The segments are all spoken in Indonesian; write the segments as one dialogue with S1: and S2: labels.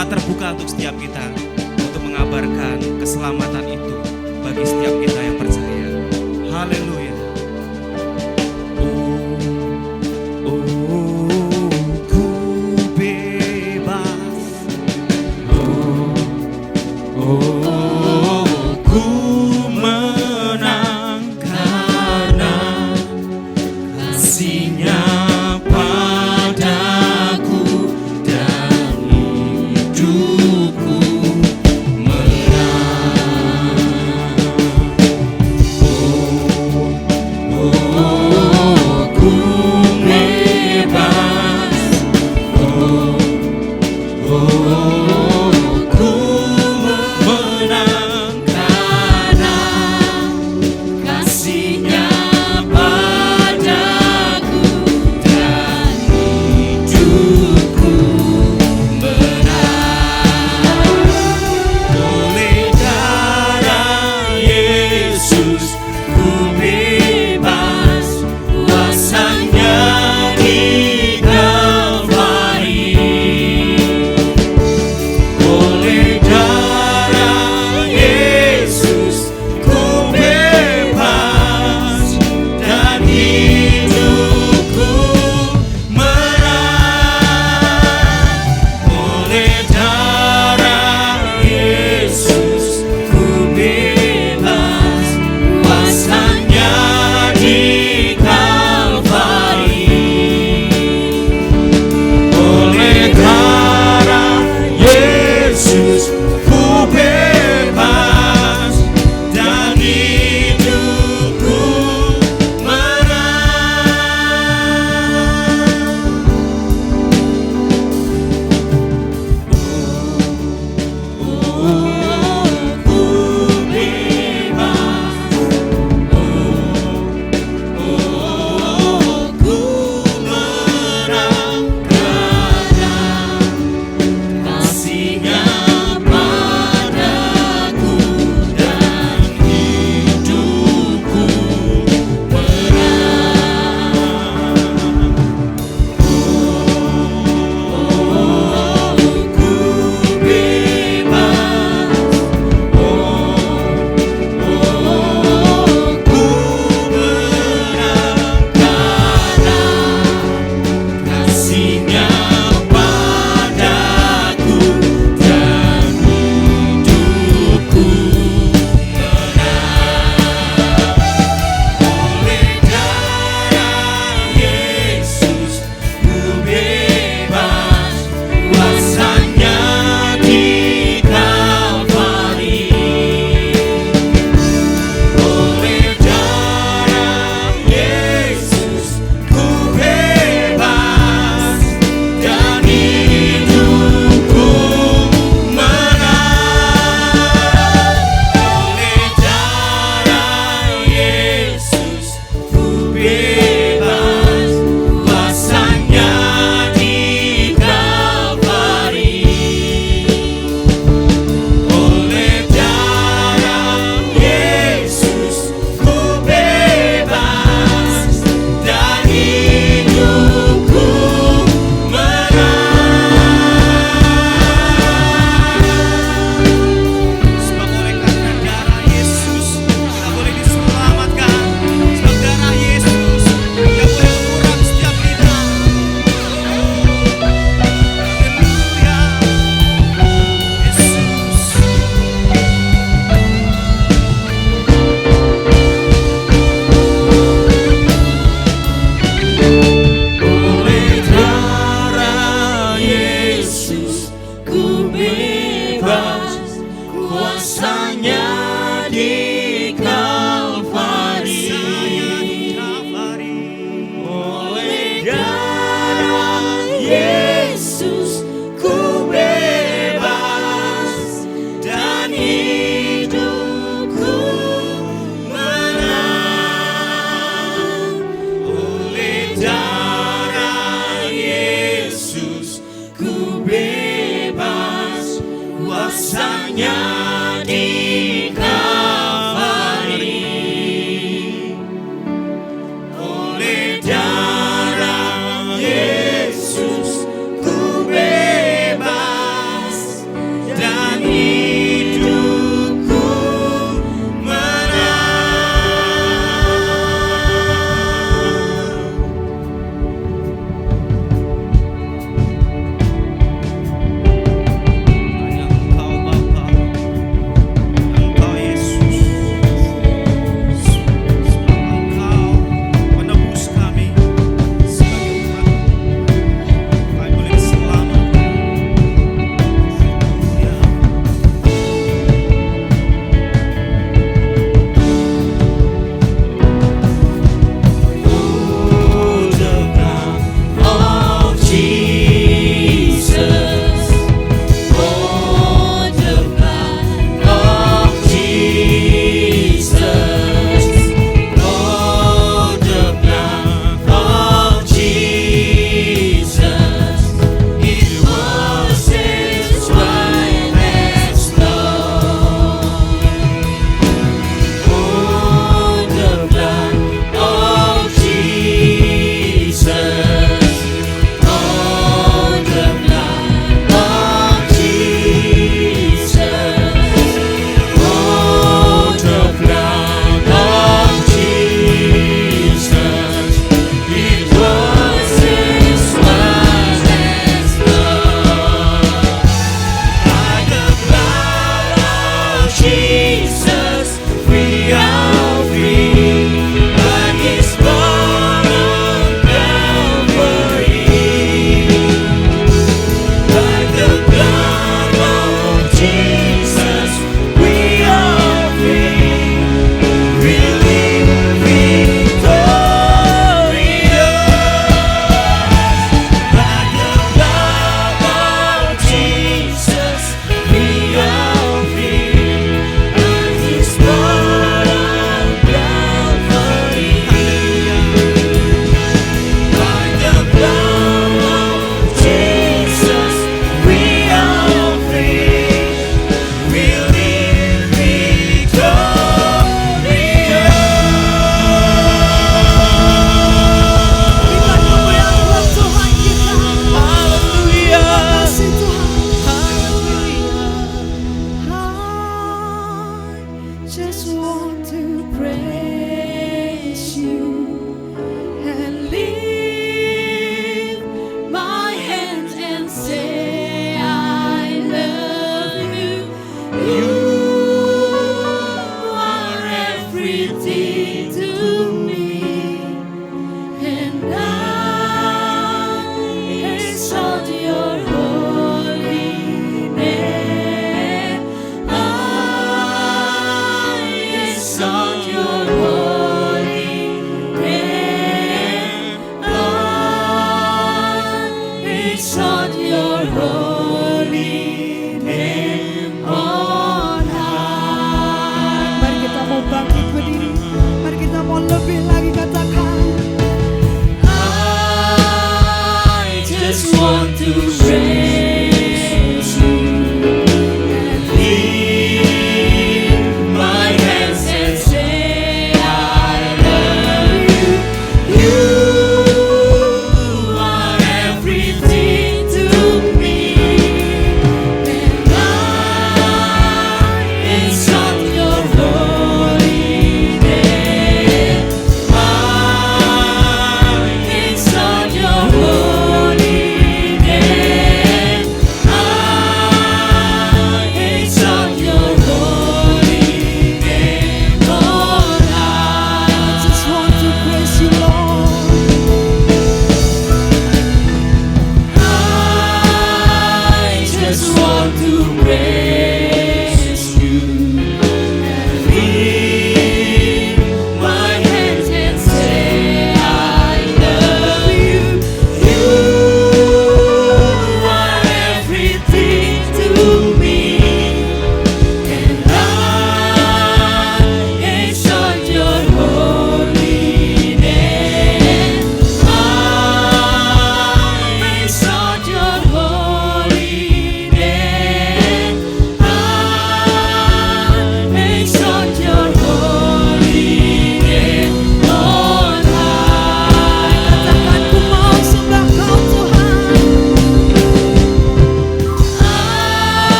S1: telah terbuka untuk setiap kita untuk mengabarkan keselamatan itu bagi setiap kita yang percaya. Haleluya.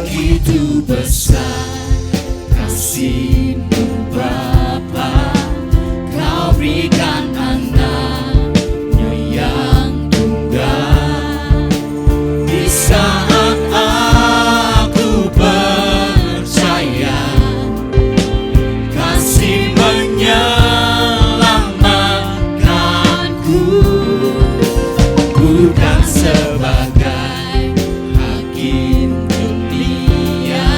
S2: Begitu besar kasih-Mu Bapa, Kau berikan anaknya yang tunggal. Di saat aku percaya kasih menyelamatkanku, bukan sebagai hakim dunia,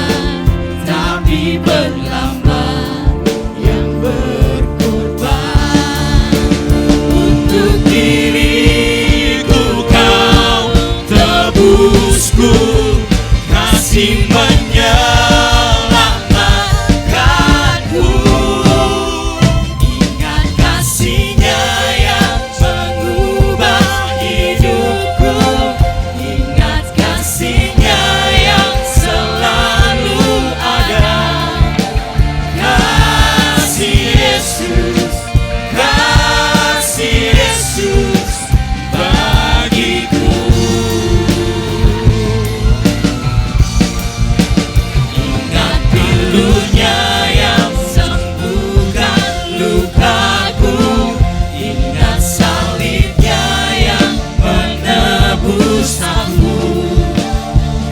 S2: tapi penyelamat yang berkorban. Untuk diriku Kau tebusku, kasih menyelamatkanku. Ingat kasih-Nya yang mengubah hidupku, ingat kasih-Nya yang selalu ada. Kasih Yesus, kasih Yesus bagiku. Ingat pilu-Nya yang sembuhkan lukaku, ingat salib-Nya yang menebus aku.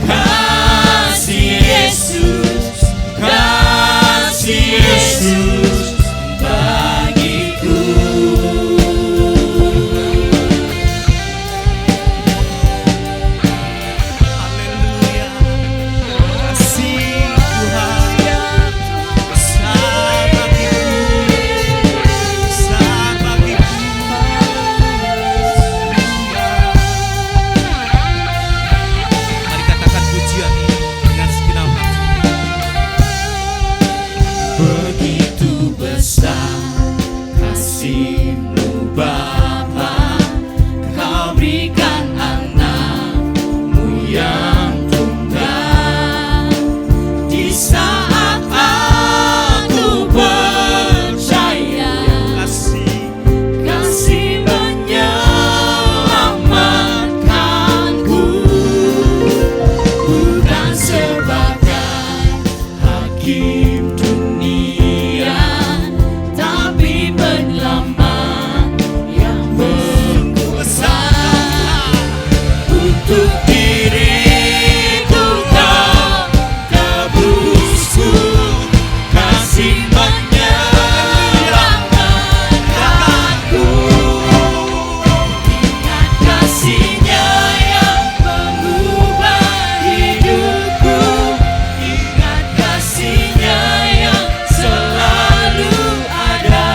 S2: Kasih Yesus, kasih Yesus bagiku.
S1: Haleluya. Kasih Tuhan besar bagiku, besar bagiku. Mari katakan pujian ini dengan segenap hati.
S2: Begitu besar kasih-Mu Bapa, Kau berikan anak-Mu yang tunggal. Di saat aku percaya kasih menyelamatkanku, bukan sebagai hakim dunia, tapi penyelamat yang berkuasa. Untuk diriku Kau tebusku, kasih menyelamatkanku. Ingat kasih-Nya yang mengubah hidupku, ingat kasih-Nya yang selalu ada.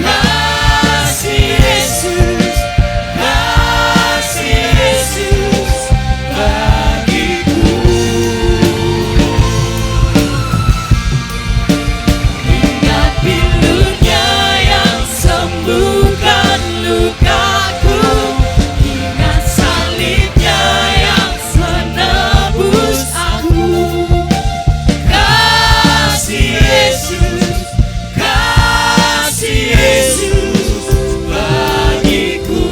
S2: Kasih Yesus, kasih Yesus bagiku. Ingat pilu-Nya yang sembuhkan lukaku, ingat salib-Nya yang menebus aku. Kasih Yesus, kasih Yesus bagiku.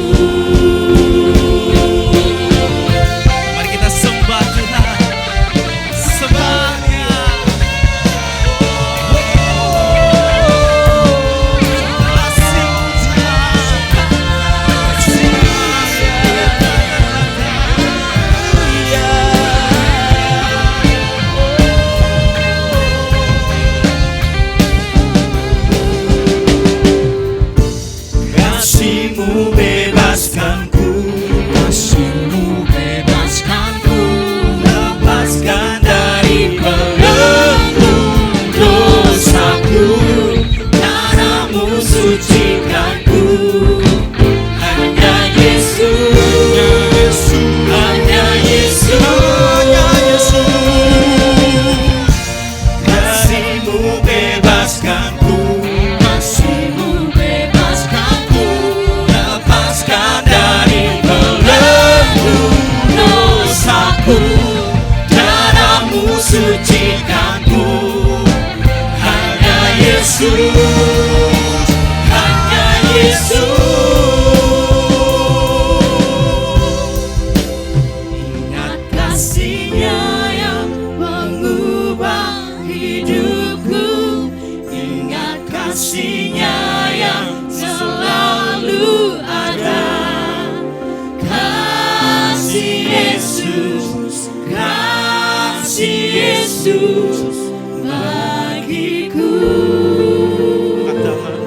S1: Mari kita sembah Tuhan, sembah Dia. Kasih
S2: Kasih-Mu bebaskanku, kasih-Mu bebaskanku, lepaskan dari belenggu dosaku, darah-Mu sucikanku. Hanya Yesus, hanya Yesus, kasih-Mu bebaskanku, kasih-Mu bebaskanku, lepaskan dari belenggu dosaku, darah-Mu sucikanku. Hanya Yesus, hanya Yesus. Ingat kasih-Nya yang kasih Yesus bagiku.
S1: Katakan,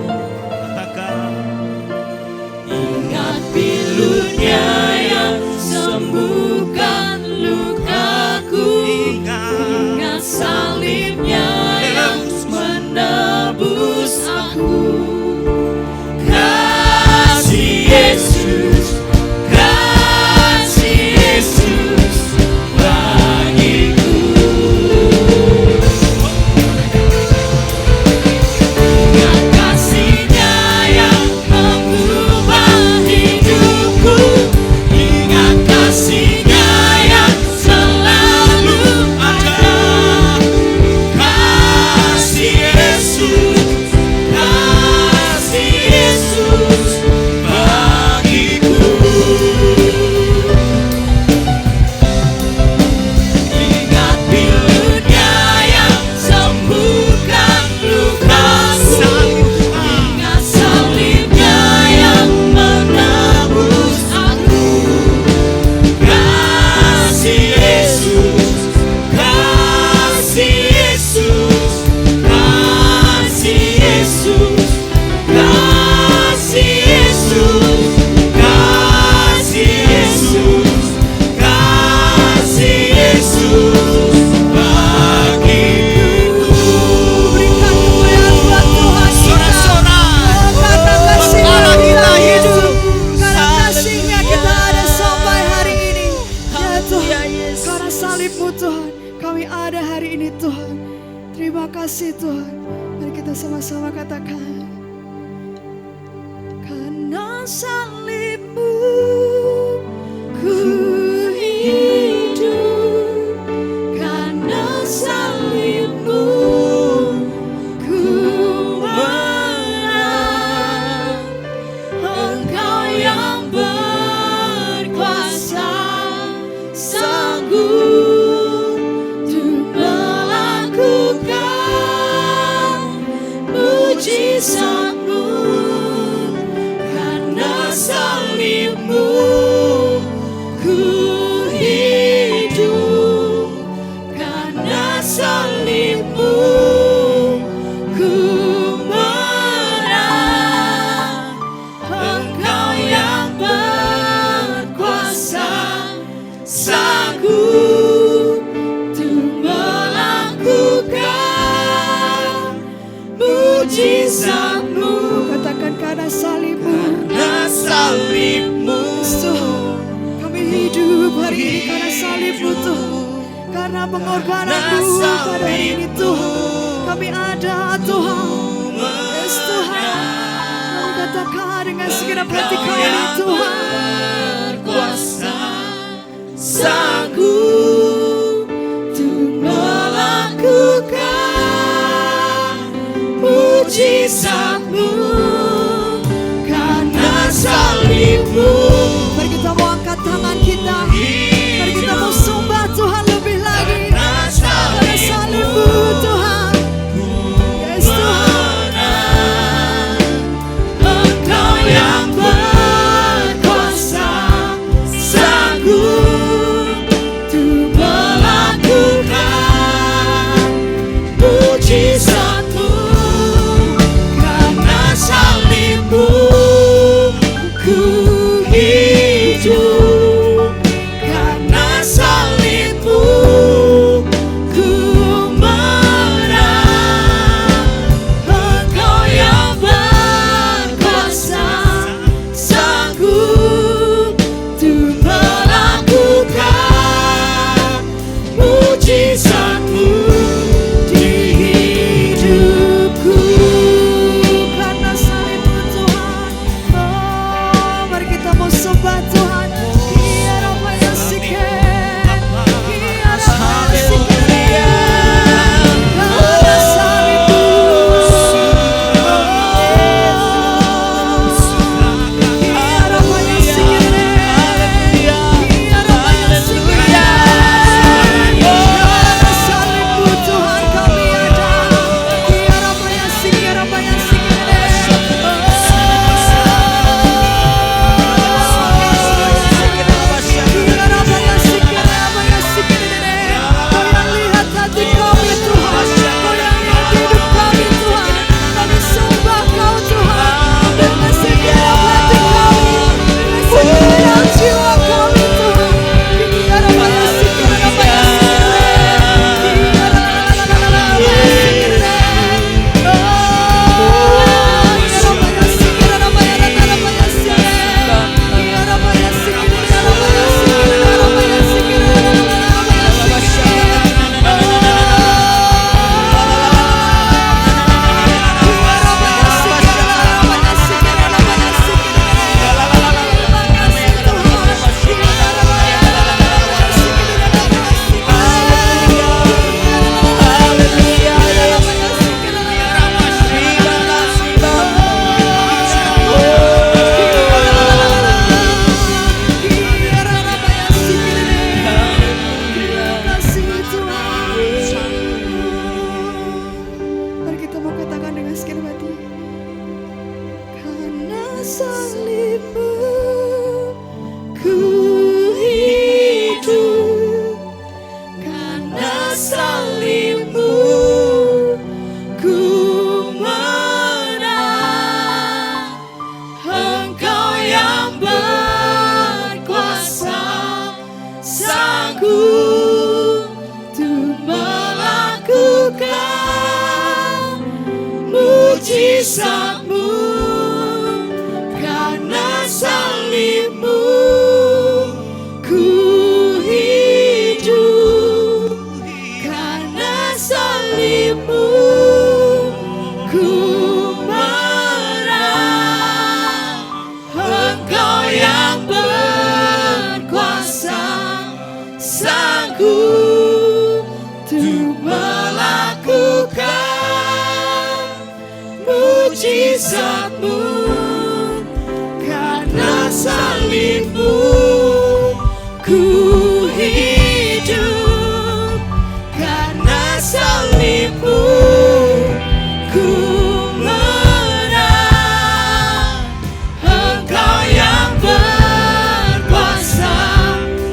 S2: Ingat pilunya yang sembuhkan lukaku, ingat salibnya yang menebus aku. Kasih Yesus, kasih Yesus bagiku. Ingat kasih-Nya yang mengubah hidupku, ingat kasih-Nya yang selalu ada. Kasih Yesus, kasih Yesus bagiku. Ingat pilunya yang sembuhkan lukaku, ingat salibnya yang menebus aku. Kasih Yesus, kasih Yesus, kasih Yesus, kasih Yesus, kasih Yesus, kasih Yesus bagiku.
S3: Berikan kemuliaan buat Tuhan kita.
S2: Sorak-sorak.
S3: Karena kasih-Nya
S2: Allah
S3: kita
S2: kita,
S3: hidup,
S2: Yesus.
S3: karena kasih-Nya kita ada sampai hari ini. Ya Tuhan,
S2: Ya, Yesus.
S3: karena salib-Mu Tuhan, kami ada hari ini Tuhan. Terima kasih Tuhan. Mari kita sama-sama katakan. Karena salib-Mu ku hidup, karena salib-Mu ku menang. Engkau yang berkuasa, sanggup untuk melakukan mujizat-Mu. Karena salib-Mu ku hidup, karena salib-Mu ku menang. Engkau yang berkuasa, sanggup untuk melakukan mujizat-Mu. Katakan karena salib-Mu,
S2: Karena salib-Mu,
S3: Tuhan, kami hidup hari ini karena salib-Mu Tuhan. Karena pengorbanan-Mu pada hari ini Tuhan, kami ada Tuhan. Yes Tuhan, kami katakan dengan segenap hati kami Tuhan.
S2: berkuasa, sanggup untuk melakukan mujizat-Mu. Karena salib-Mu,
S3: Mari kita mau angkat tangan kita. Mari kita mau sembah Tuhan lebih lagi.
S2: karena
S3: Karena salib-Mu Tuhan. Yes Tuhan.
S2: menang. Engkau yang berkuasa, sanggup salibmu ku menang. Engkau yang berkuasa, sanggup untuk melakukan mujizat-Mu. Karena salibmu ku hidup, karena salibmu ku menang. Engkau yang berkuasa, sanggup untuk melakukan mujizat-Mu. Karena salibmu ku hidup, karena salibmu ku menang. Engkau yang berkuasa,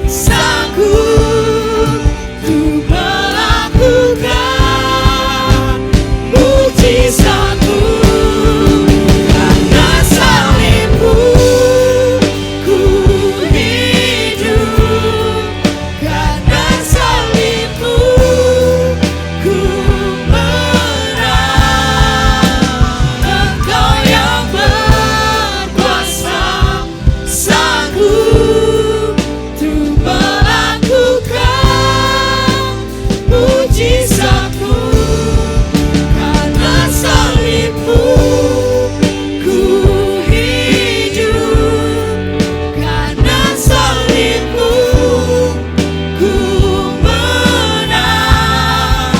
S2: sanggup untuk melakukan mujizat-Mu. Karena salibmu ku hidup, karena salibmu ku menang. Engkau yang berkuasa, sanggup untuk melakukan mujizat-Mu. Karena salibmu ku hidup, karena salibmu ku menang.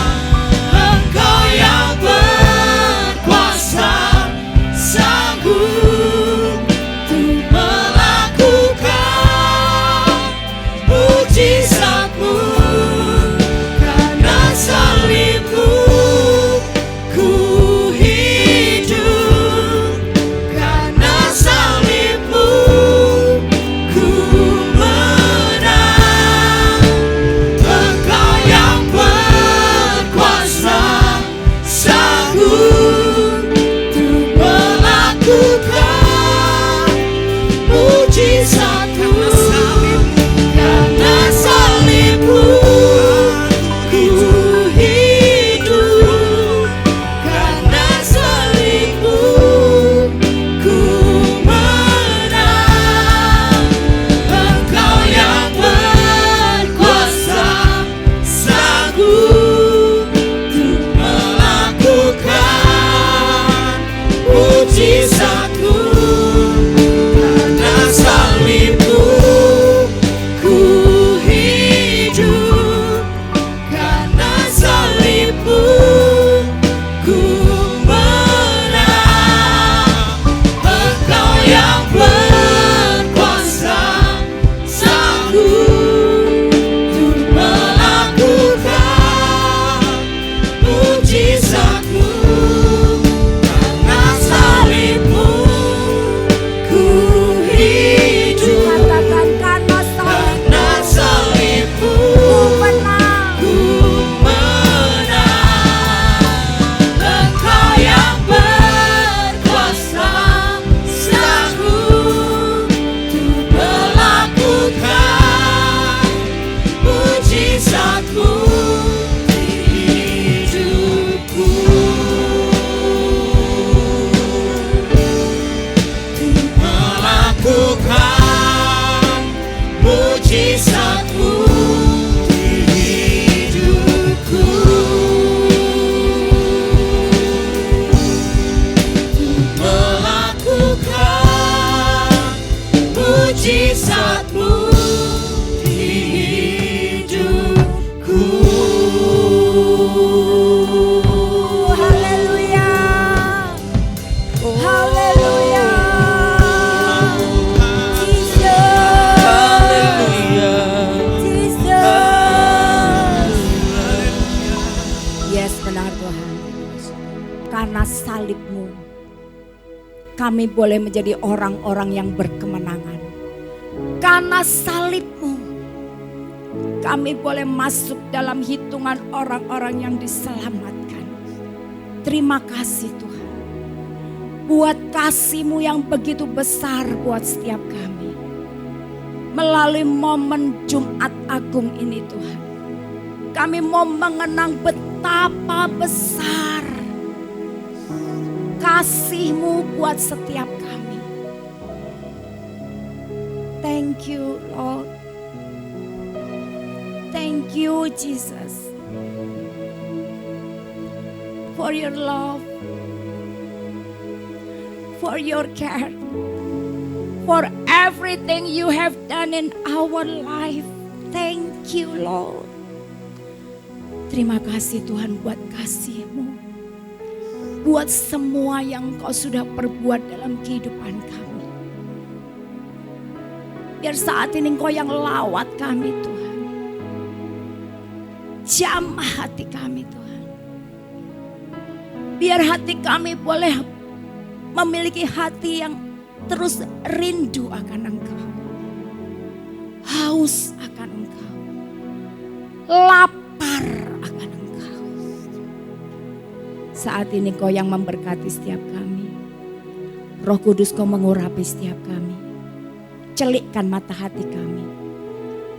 S2: Engkau yang berkuasa, sanggup untuk melakukan mujizat-Mu. Karena salibmu ku hidup, karena salibmu ku menang. Engkau yang berkuasa, sanggup untuk melakukan mujizat-Mu. Karena salibmu ku hidup, karena salibmu ku menang. Engkau yang berkuasa, sanggup untuk melakukan mujizat-Mu. Karena salibmu ku hidup, karena salibmu ku menang. Engkau yang berkuasa, sanggup untuk melakukan mujizat-Mu. Karena salibmu ku hidup,
S3: Katakan karena
S2: karena salibmu
S3: menang.
S2: ku menang. Engkau yang berkuasa, sanggup untuk melakukan mujizat-Mu di hidupku. Untuk melakukan mujizat-Mu di hidupku. Untuk melakukan mujizat-Mu di hidupku.
S3: Haleluya. Haleluya. Yes, benar Tuhan. Karena salib-Mu kami boleh menjadi orang-orang yang berkemenangan. Karena salib-Mu
S4: kami boleh masuk dalam hitungan orang-orang yang diselamatkan. Terima kasih Tuhan. Buat kasih-Mu yang begitu besar buat setiap kami. Melalui momen Jumat Agung ini Tuhan. Kami mau mengenang betapa besar kasih-Mu buat setiap kami. Thank you Lord. Thank you Jesus. For your love. For your care, for everything you have done in our life. Thank you Lord. Terima kasih Tuhan buat kasih-Mu. Buat semua yang Kau sudah perbuat dalam kehidupan kami. Biar saat ini Kau yang lawat kami Tuhan. Jamah hati kami Tuhan. Biar hati kami boleh memiliki hati yang terus rindu akan Engkau. Haus akan Engkau. Lapar akan Engkau. Saat ini Kau yang memberkati setiap kami. Roh Kudus Kau mengurapi setiap kami. Celikkan mata hati kami.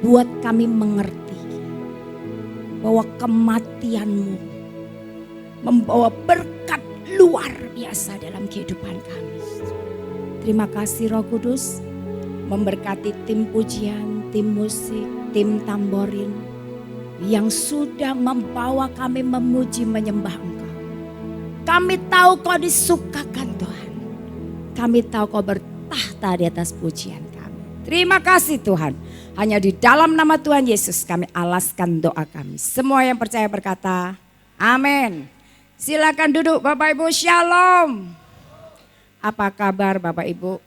S4: Buat kami mengerti bahwa kematian-Mu membawa berkat luar biasa dalam kehidupan kami. Terima kasih Roh Kudus, memberkati tim pujian, tim musik, tim tamborin yang sudah membawa kami memuji menyembah Engkau. Kami tahu Kau disukakan Tuhan. Kami tahu Kau bertahta di atas pujian kami. Terima kasih Tuhan. Hanya di dalam nama Tuhan Yesus kami alaskan doa kami. Semua yang percaya berkata, amin. Silakan duduk Bapak Ibu, Shalom. Apa kabar Bapak Ibu?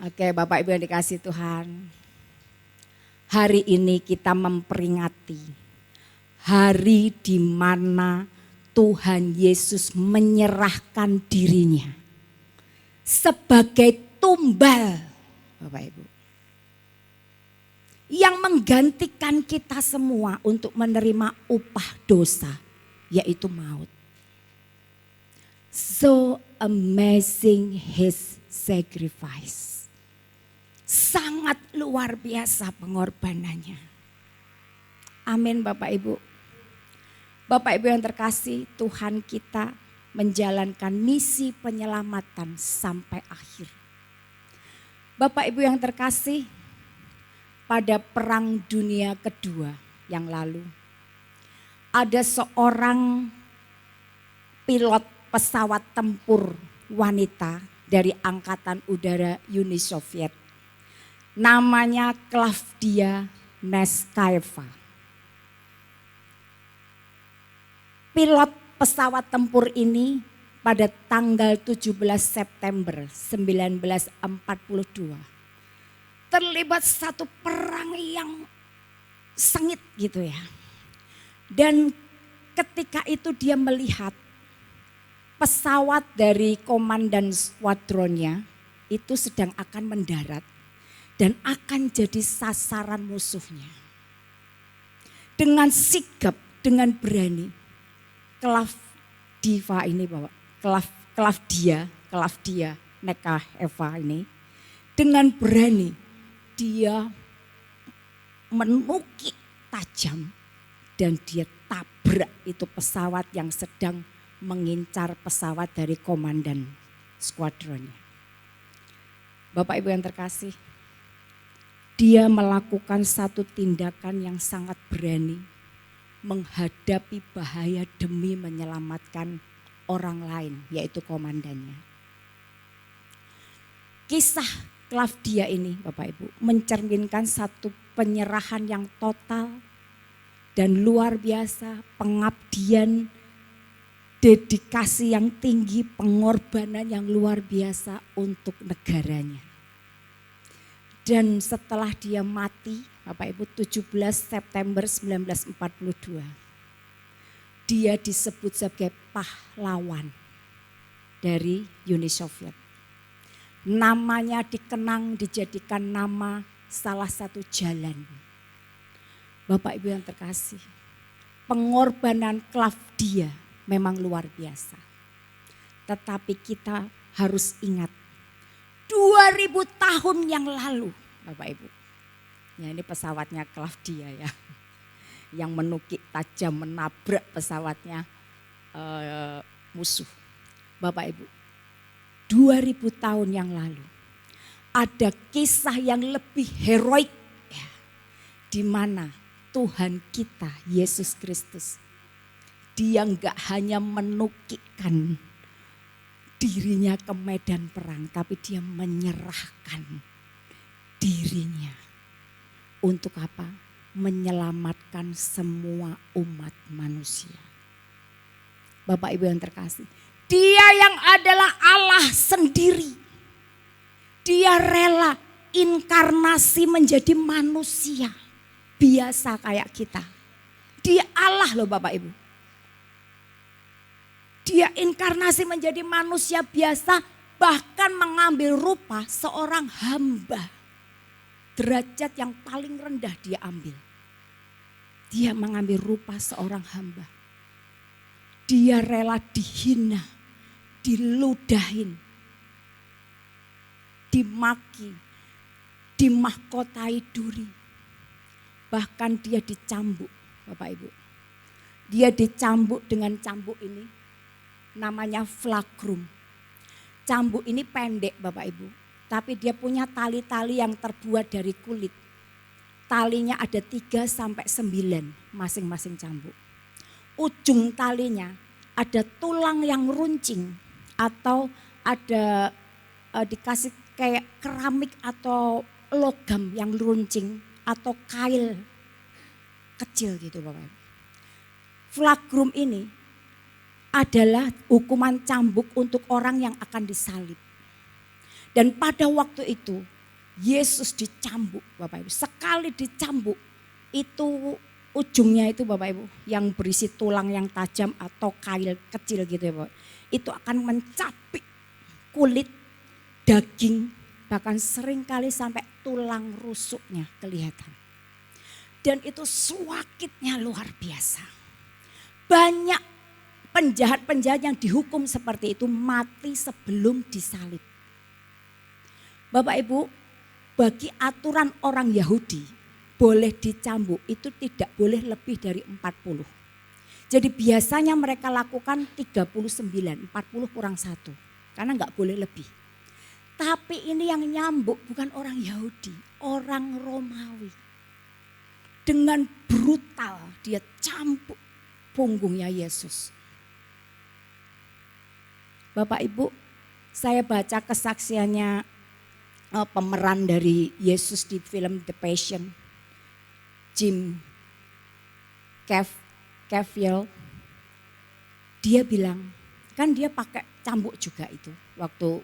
S4: Oke Bapak Ibu yang dikasihi Tuhan. Hari ini kita memperingati hari di mana Tuhan Yesus menyerahkan dirinya sebagai tumbal Bapak Ibu. Yang menggantikan kita semua untuk menerima upah dosa, yaitu maut. So amazing his sacrifice. Sangat luar biasa pengorbanannya. Amin Bapak Ibu. Bapak Ibu yang terkasih, Tuhan kita menjalankan misi penyelamatan sampai akhir. Bapak Ibu yang terkasih, pada Perang Dunia Kedua yang lalu, ada seorang pilot pesawat tempur wanita dari Angkatan Udara Uni Soviet. Namanya Klavdia Neskaeva. Pilot pesawat tempur ini pada tanggal 17 September 1942 terlibat satu perang yang sengit gitu ya. Dan ketika itu dia melihat pesawat dari komandan skuadronnya itu sedang akan mendarat dan akan jadi sasaran musuhnya. Dengan sigap, dengan berani, Klavdia Neskaeva ini dengan berani dia menukik tajam dan dia tabrak itu pesawat yang sedang mengincar pesawat dari komandan skuadronnya. Bapak Ibu yang terkasih, dia melakukan satu tindakan yang sangat berani menghadapi bahaya demi menyelamatkan orang lain, yaitu komandannya. Kisah Klavdia ini Bapak Ibu mencerminkan satu penyerahan yang total dan luar biasa, pengabdian, dedikasi yang tinggi, pengorbanan yang luar biasa untuk negaranya. Dan setelah dia mati Bapak Ibu 17 September 1942, dia disebut sebagai pahlawan dari Uni Soviet. Namanya dikenang, dijadikan nama salah satu jalan. Bapak Ibu yang terkasih, pengorbanan Klavdia memang luar biasa. Tetapi kita harus ingat 2000 tahun yang lalu Bapak Ibu. Ya ini pesawatnya Klavdia ya. Yang menukik tajam menabrak pesawatnya musuh. Bapak Ibu, 2000 tahun yang lalu ada kisah yang lebih heroik ya, di mana Tuhan kita Yesus Kristus, dia enggak hanya menukikkan dirinya ke medan perang, tapi dia menyerahkan dirinya untuk apa? Menyelamatkan semua umat manusia. Bapak Ibu yang terkasih, dia yang adalah Allah sendiri, dia rela inkarnasi menjadi manusia biasa kayak kita. Dia Allah loh Bapak Ibu. Dia inkarnasi menjadi manusia biasa, bahkan mengambil rupa seorang hamba. Derajat yang paling rendah dia ambil. Dia mengambil rupa seorang hamba. Dia rela dihina, diludahin, dimaki, dimahkotai duri. Bahkan dia dicambuk Bapak Ibu. Dia dicambuk dengan cambuk ini namanya flagrum. Cambuk ini pendek Bapak Ibu. Tapi dia punya tali-tali yang terbuat dari kulit. Talinya ada 3 sampai 9 masing-masing cambuk. Ujung talinya ada tulang yang runcing atau ada dikasih kayak keramik atau logam yang runcing atau kail kecil gitu Bapak Ibu. Flagrum ini adalah hukuman cambuk untuk orang yang akan disalib. Dan pada waktu itu Yesus dicambuk Bapak Ibu. Sekali dicambuk itu ujungnya itu Bapak Ibu yang berisi tulang yang tajam atau kail kecil gitu ya Bapak. Itu akan mencapik kulit, daging, bahkan seringkali sampai tulang rusuknya kelihatan. Dan itu sakitnya luar biasa. Banyak penjahat-penjahat yang dihukum seperti itu mati sebelum disalib. Bapak Ibu, bagi aturan orang Yahudi boleh dicambuk itu tidak boleh lebih dari 40. Jadi biasanya mereka lakukan 39, 40 kurang 1. Karena enggak boleh lebih. Tapi ini yang nyambuk bukan orang Yahudi, orang Romawi. Dengan brutal dia cambuk punggungnya Yesus. Bapak Ibu, saya baca kesaksiannya pemeran dari Yesus di film The Passion, Jim Caviezel. Dia bilang, kan dia pakai cambuk juga itu waktu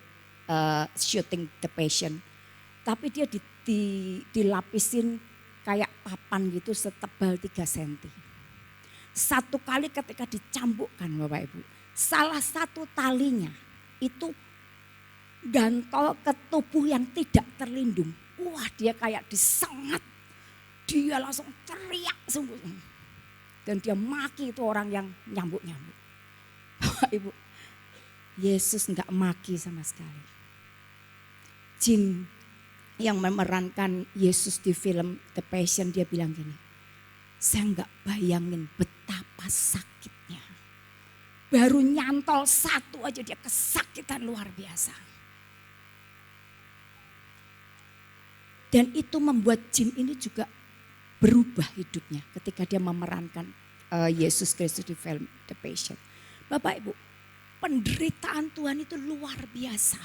S4: syuting The Passion. Tapi dia dilapisin kayak papan gitu setebal 3 cm. Satu kali ketika dicambukkan Bapak Ibu, salah satu talinya itu gantol ke tubuh yang tidak terlindung. Wah, dia kayak disengat. Dia langsung teriak sungguh. Dan dia maki itu orang yang nyambuk-nyambuk. Bapak Ibu, Yesus enggak maki sama sekali. Jim yang memerankan Yesus di film The Passion, dia bilang gini, saya enggak bayangin betapa sakitnya. Baru nyantol satu aja dia kesakitan luar biasa. Dan itu membuat Jim ini juga berubah hidupnya ketika dia memerankan Yesus Kristus di film The Passion. Bapak Ibu, penderitaan Tuhan itu luar biasa.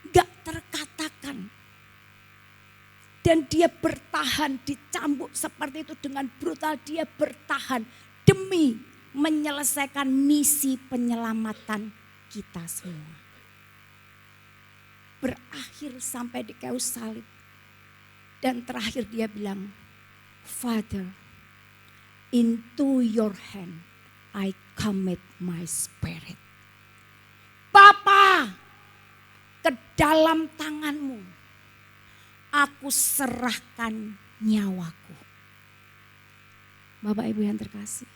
S4: Gak terkatakan. Dan dia bertahan dicambuk seperti itu dengan brutal. Dia bertahan demi menyelesaikan misi penyelamatan kita semua. Berakhir sampai di kayu salib. Dan terakhir dia bilang, Father, into your hand I commit my spirit. Papa, ke dalam tanganmu aku serahkan nyawaku. Bapak Ibu yang terkasih,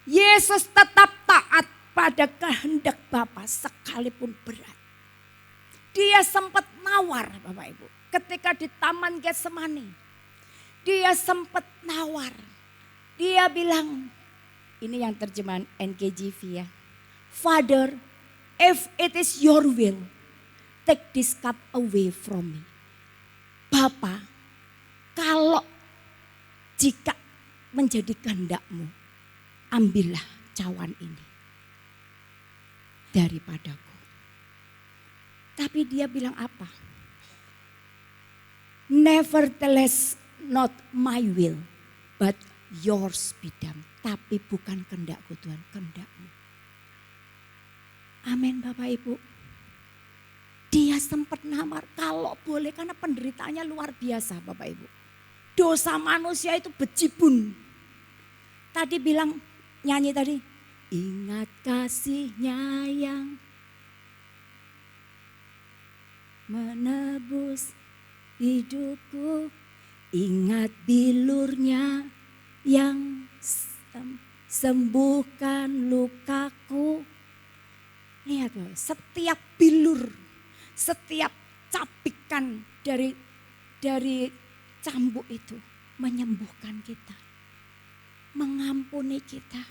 S4: Yesus tetap taat pada kehendak Bapa sekalipun berat. Dia sempat nawar Bapak Ibu ketika di Taman Getsemani. Dia sempat nawar. Dia bilang, ini yang terjemahan NKJV ya. Father, if it is your will, take this cup away from me. Bapa, kalau jika menjadi kehendak-Mu, ambillah cawan ini daripadaku. Tapi dia bilang apa? Nevertheless, not my will, but yours be done. Tapi bukan kehendakku Tuhan, kehendak-Mu. Amin Bapak Ibu. Dia sempat namar kalau boleh karena penderitaannya luar biasa Bapak Ibu. Dosa manusia itu bejibun. Tadi bilang, nyanyi tadi, ingat kasih-Nya yang menebus hidupku, ingat bilur-Nya yang sembuhkan lukaku. Lihat loh, setiap bilur, setiap capikan dari cambuk itu menyembuhkan kita, mengampuni kita.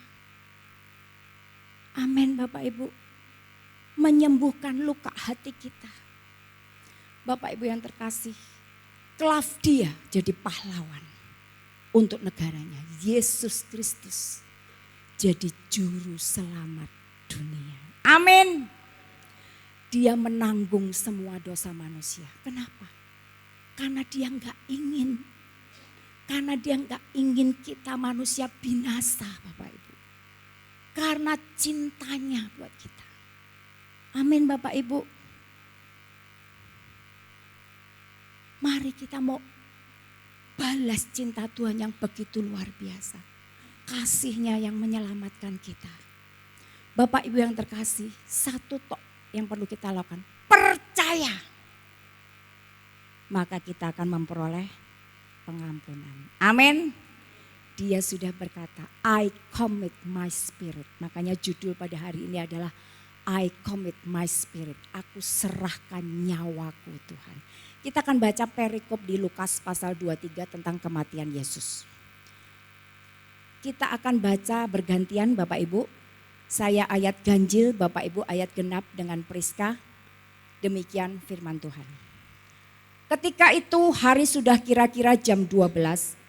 S4: Amin Bapak Ibu. Menyembuhkan luka hati kita. Bapak Ibu yang terkasih, Klavdia jadi pahlawan untuk negaranya. Yesus Kristus jadi juru selamat dunia. Amin. Dia menanggung semua dosa manusia. Kenapa? Karena dia nggak ingin. Karena dia nggak ingin kita manusia binasa Bapak Ibu. Karena cintanya buat kita. Amin Bapak Ibu. Mari kita mau balas cinta Tuhan yang begitu luar biasa. Kasih-Nya yang menyelamatkan kita. Bapak Ibu yang terkasih, satu tok yang perlu kita lakukan. Percaya. Maka kita akan memperoleh pengampunan. Amin. Dia sudah berkata, I commit my spirit. Makanya judul pada hari ini adalah I commit my spirit. Aku serahkan nyawaku Tuhan. Kita akan baca perikop di Lukas pasal 23 tentang kematian Yesus. Kita akan baca bergantian Bapak Ibu. Saya ayat ganjil, Bapak Ibu ayat genap dengan Priska. Demikian firman Tuhan. Ketika itu hari sudah kira-kira jam 12.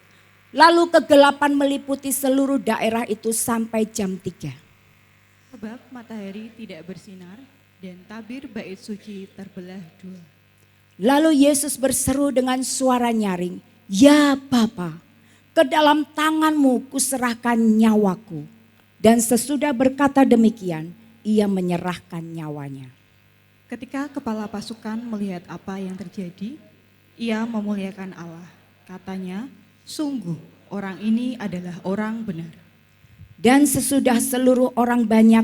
S4: Lalu kegelapan meliputi seluruh daerah itu sampai jam 3.
S5: Sebab matahari tidak bersinar dan tabir bait suci terbelah dua.
S4: Lalu Yesus berseru dengan suara nyaring, ya Bapa, ke dalam tanganmu kuserahkan nyawaku. Dan sesudah berkata demikian, ia menyerahkan nyawanya.
S5: Ketika kepala pasukan melihat apa yang terjadi, ia memuliakan Allah. Katanya, sungguh orang ini adalah orang benar.
S4: Dan sesudah seluruh orang banyak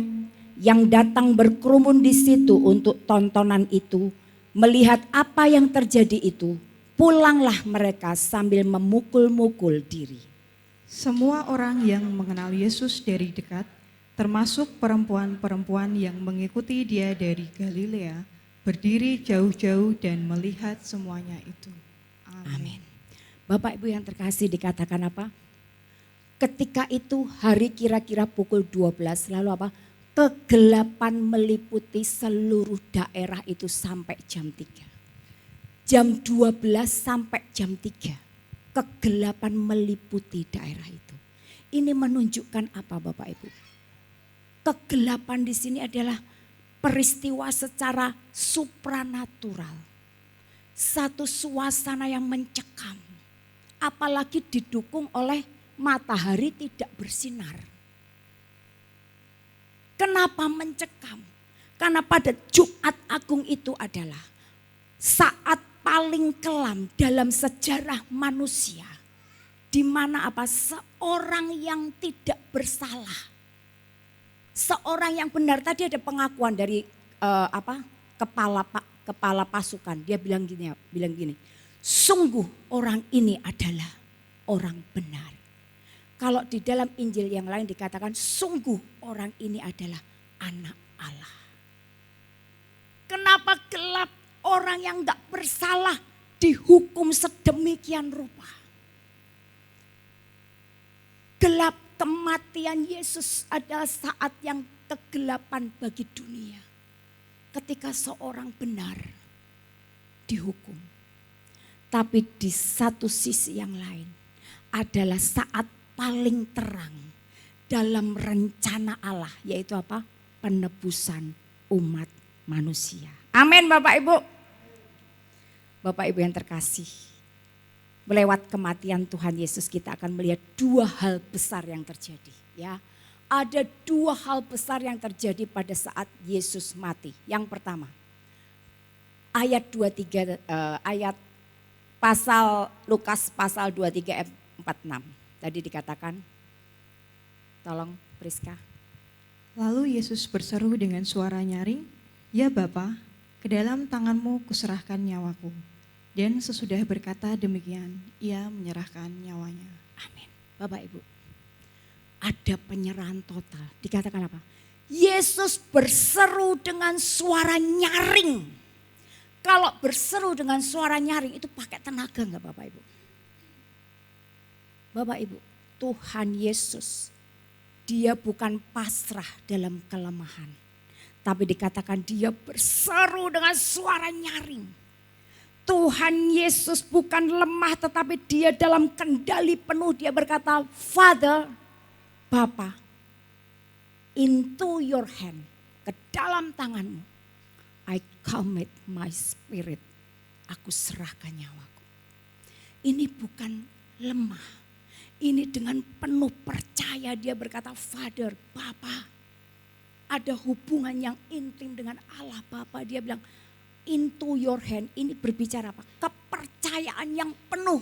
S4: yang datang berkerumun di situ untuk tontonan itu, melihat apa yang terjadi itu, pulanglah mereka sambil memukul-mukul diri.
S5: Semua orang yang mengenal Yesus dari dekat, termasuk perempuan-perempuan yang mengikuti dia dari Galilea, berdiri jauh-jauh dan melihat semuanya itu.
S4: Amin. Bapak Ibu yang terkasih, dikatakan apa? Ketika itu hari kira-kira pukul 12, lalu apa? Kegelapan meliputi seluruh daerah itu sampai jam 3. Jam 12 sampai jam 3. Kegelapan meliputi daerah itu. Ini menunjukkan apa Bapak Ibu? Kegelapan di sini adalah peristiwa secara supranatural. Satu suasana yang mencekam. Apalagi didukung oleh matahari tidak bersinar. Kenapa mencekam? Karena pada Jumat Agung itu adalah saat paling kelam dalam sejarah manusia. Di mana apa? Seorang yang tidak bersalah. Seorang yang benar, tadi ada pengakuan dari kepala pasukan. Dia bilang gini, sungguh orang ini adalah orang benar. Kalau di dalam Injil yang lain dikatakan sungguh orang ini adalah anak Allah. Kenapa gelap orang yang gak bersalah dihukum sedemikian rupa? Gelap kematian Yesus adalah saat yang kegelapan bagi dunia. Ketika seorang benar dihukum. Tapi di satu sisi yang lain adalah saat paling terang dalam rencana Allah. Yaitu apa? Penebusan umat manusia. Amin Bapak Ibu. Bapak Ibu yang terkasih. Melewat kematian Tuhan Yesus kita akan melihat dua hal besar yang terjadi. Ya, ada dua hal besar yang terjadi pada saat Yesus mati. Yang pertama, ayat 23 ayat pasal Lukas pasal 23 ayat 46. Tadi dikatakan, tolong Priska.
S5: Lalu Yesus berseru dengan suara nyaring, "Ya Bapa, ke dalam tanganmu kuserahkan nyawaku." Dan sesudah berkata demikian, ia menyerahkan nyawanya.
S4: Amin. Bapak Ibu, ada penyerahan total. Dikatakan apa? Yesus berseru dengan suara nyaring. Kalau berseru dengan suara nyaring itu pakai tenaga enggak Bapak Ibu? Bapak Ibu, Tuhan Yesus, dia bukan pasrah dalam kelemahan. Tapi dikatakan dia berseru dengan suara nyaring. Tuhan Yesus bukan lemah tetapi dia dalam kendali penuh. Dia berkata, Father, Bapa, into your hand, ke dalam tanganmu, I commit my spirit. Aku serahkan nyawaku. Ini bukan lemah. Ini dengan penuh percaya dia berkata, Father, Bapa. Ada hubungan yang intim dengan Allah Bapa. Dia bilang, into your hand, ini berbicara apa? Kepercayaan yang penuh.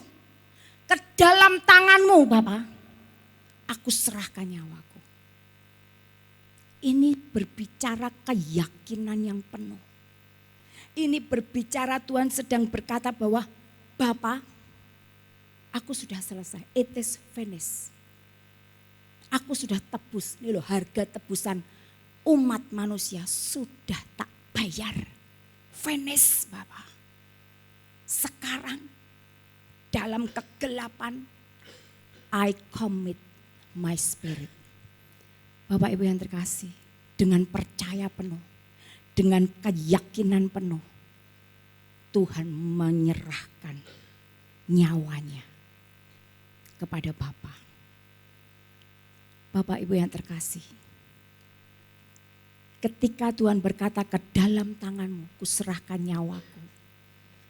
S4: Ke dalam tanganmu Bapa, aku serahkan nyawaku. Ini berbicara keyakinan yang penuh. Ini berbicara Tuhan sedang berkata bahwa Bapa, aku sudah selesai. It is finished. Aku sudah tebus. Ini loh harga tebusan umat manusia sudah tak bayar. Finish Bapak. Sekarang dalam kegelapan I commit my spirit. Bapak Ibu yang terkasih, dengan percaya penuh, dengan keyakinan penuh, Tuhan menyerahkan nyawanya kepada Bapa. Bapak Ibu yang terkasih, ketika Tuhan berkata ke dalam tanganmu kuserahkan nyawaku.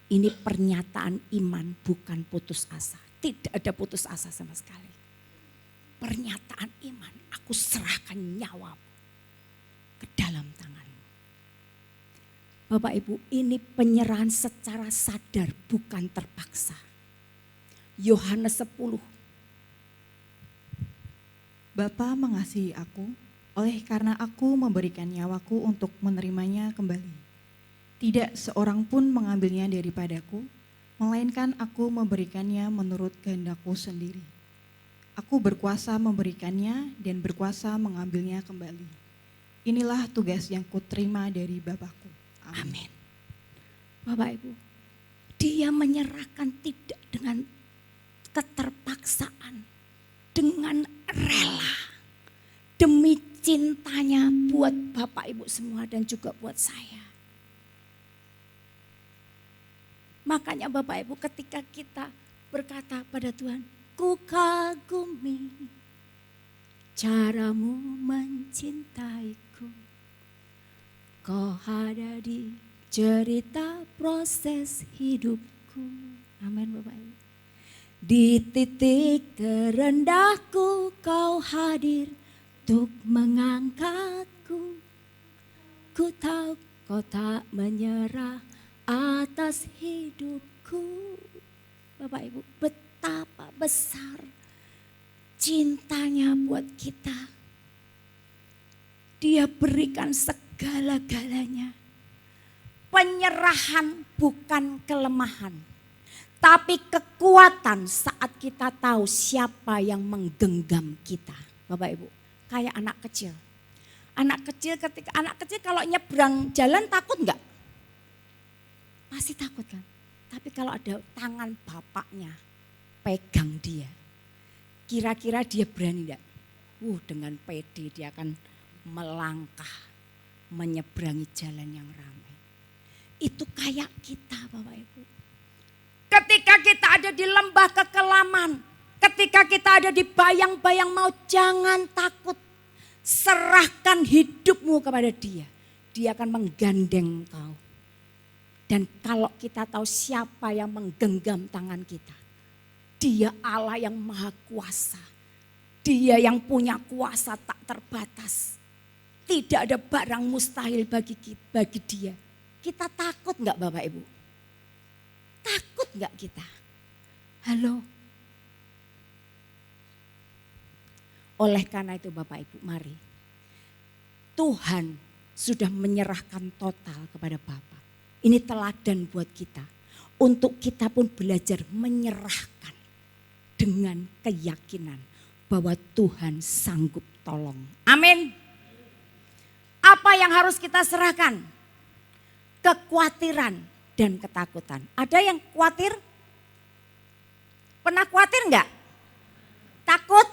S4: Ini pernyataan iman bukan putus asa. Tidak ada putus asa sama sekali. Pernyataan iman, aku serahkan nyawamu ke dalam tanganmu. Bapak Ibu, ini penyerahan secara sadar bukan terpaksa. Yohanes 10.
S5: Bapa mengasihi aku, oleh karena aku memberikan nyawaku untuk menerimanya kembali. Tidak seorang pun mengambilnya daripadaku, melainkan aku memberikannya menurut kehendakku sendiri. Aku berkuasa memberikannya dan berkuasa mengambilnya kembali. Inilah tugas yang kuterima dari Bapakku.
S4: Amin. Bapak Ibu, dia menyerahkan tidak dengan keterpaksaan, dengan rela. Demi cintanya buat Bapak Ibu semua dan juga buat saya. Makanya Bapak Ibu ketika kita berkata pada Tuhan, ku kagumi caramu mencintaiku. Kau ada di cerita proses hidupku. Amin Bapak Ibu. Di titik terendahku kau hadir untuk mengangkatku. Ku tahu kau tak menyerah atas hidupku. Bapak Ibu, betapa besar cintanya buat kita. Dia berikan segala-galanya penyerahan bukan kelemahan, tapi kekuatan saat kita tahu siapa yang menggenggam kita. Bapak Ibu, kayak anak kecil. Anak kecil kalau nyebrang jalan takut enggak? Pasti takut kan? Tapi kalau ada tangan bapaknya pegang dia, kira-kira dia berani enggak? Dengan pede dia akan melangkah menyeberangi jalan yang ramai. Itu kayak kita Bapak Ibu. Ketika kita ada di lembah kekelaman, ketika kita ada di bayang-bayang maut, jangan takut. Serahkan hidupmu kepada dia. Dia akan menggandeng kau. Dan kalau kita tahu siapa yang menggenggam tangan kita, dia Allah yang maha kuasa. Dia yang punya kuasa tak terbatas. Tidak ada barang mustahil bagi dia. Kita takut enggak Bapak Ibu? Takut enggak kita? Halo? Oleh karena itu Bapak Ibu, mari. Tuhan sudah menyerahkan total kepada Bapa. Ini teladan buat kita. Untuk kita pun belajar menyerahkan dengan keyakinan bahwa Tuhan sanggup tolong. Amin. Apa yang harus kita serahkan? Kekhawatiran dan ketakutan. Ada yang khawatir? Pernah khawatir enggak? Takut?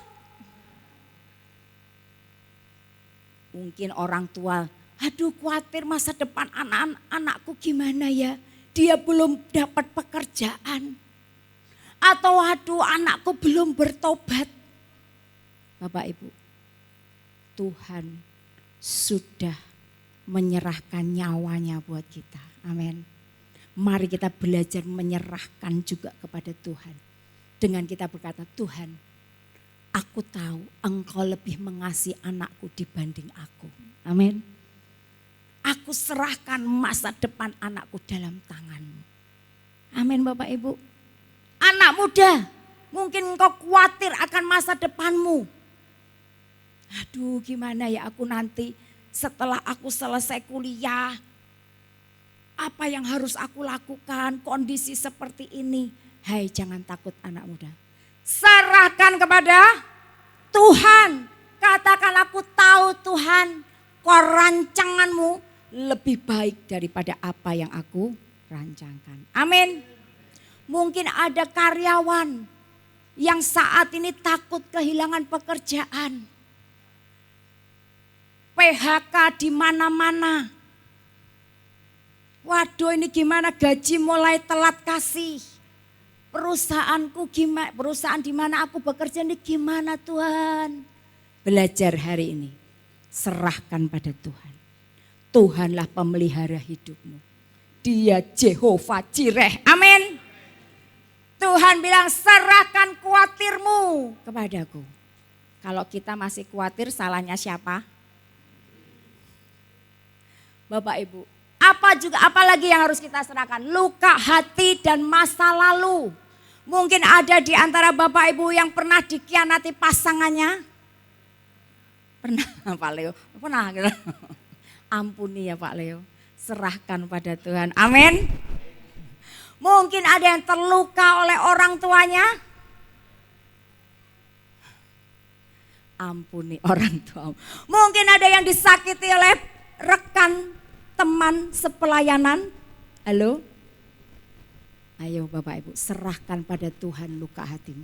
S4: Mungkin orang tua, aduh khawatir masa depan anak-anakku gimana ya? Dia belum dapat pekerjaan. Atau aduh anakku belum bertobat. Bapak Ibu, Tuhan sudah menyerahkan nyawanya buat kita. Amin. Mari kita belajar menyerahkan juga kepada Tuhan. Dengan kita berkata, Tuhan, aku tahu Engkau lebih mengasihi anakku dibanding aku. Amin. Aku serahkan masa depan anakku dalam tangan-Mu. Amin Bapak Ibu. Anak muda, mungkin engkau khawatir akan masa depanmu. Aduh gimana ya aku nanti setelah aku selesai kuliah. Apa yang harus aku lakukan, kondisi seperti ini. Hai jangan takut anak muda. Serahkan kepada Tuhan. Katakan aku tahu Tuhan, rancanganmu lebih baik daripada apa yang aku rancangkan. Amin. Mungkin ada karyawan yang saat ini takut kehilangan pekerjaan. PHK di mana-mana. Waduh ini gimana gaji mulai telat kasih. Perusahaanku gimana, perusahaan di mana aku bekerja ini gimana Tuhan. Belajar hari ini, serahkan pada Tuhan. Tuhanlah pemelihara hidupmu. Dia Jehovah Jireh, amin. Tuhan bilang serahkan khawatirmu kepadaku. Kalau kita masih khawatir salahnya siapa? Bapak Ibu, apa lagi yang harus kita serahkan? Luka hati dan masa lalu. Mungkin ada di antara Bapak Ibu yang pernah dikhianati pasangannya. Pernah Pak Leo? Pernah gitu. Ampuni ya Pak Leo. Serahkan pada Tuhan. Amin. Mungkin ada yang terluka oleh orang tuanya. Ampuni orang tua. Mungkin ada yang disakiti oleh rekan, teman, sepelayanan. Halo? Ayo Bapak Ibu, serahkan pada Tuhan luka hatimu.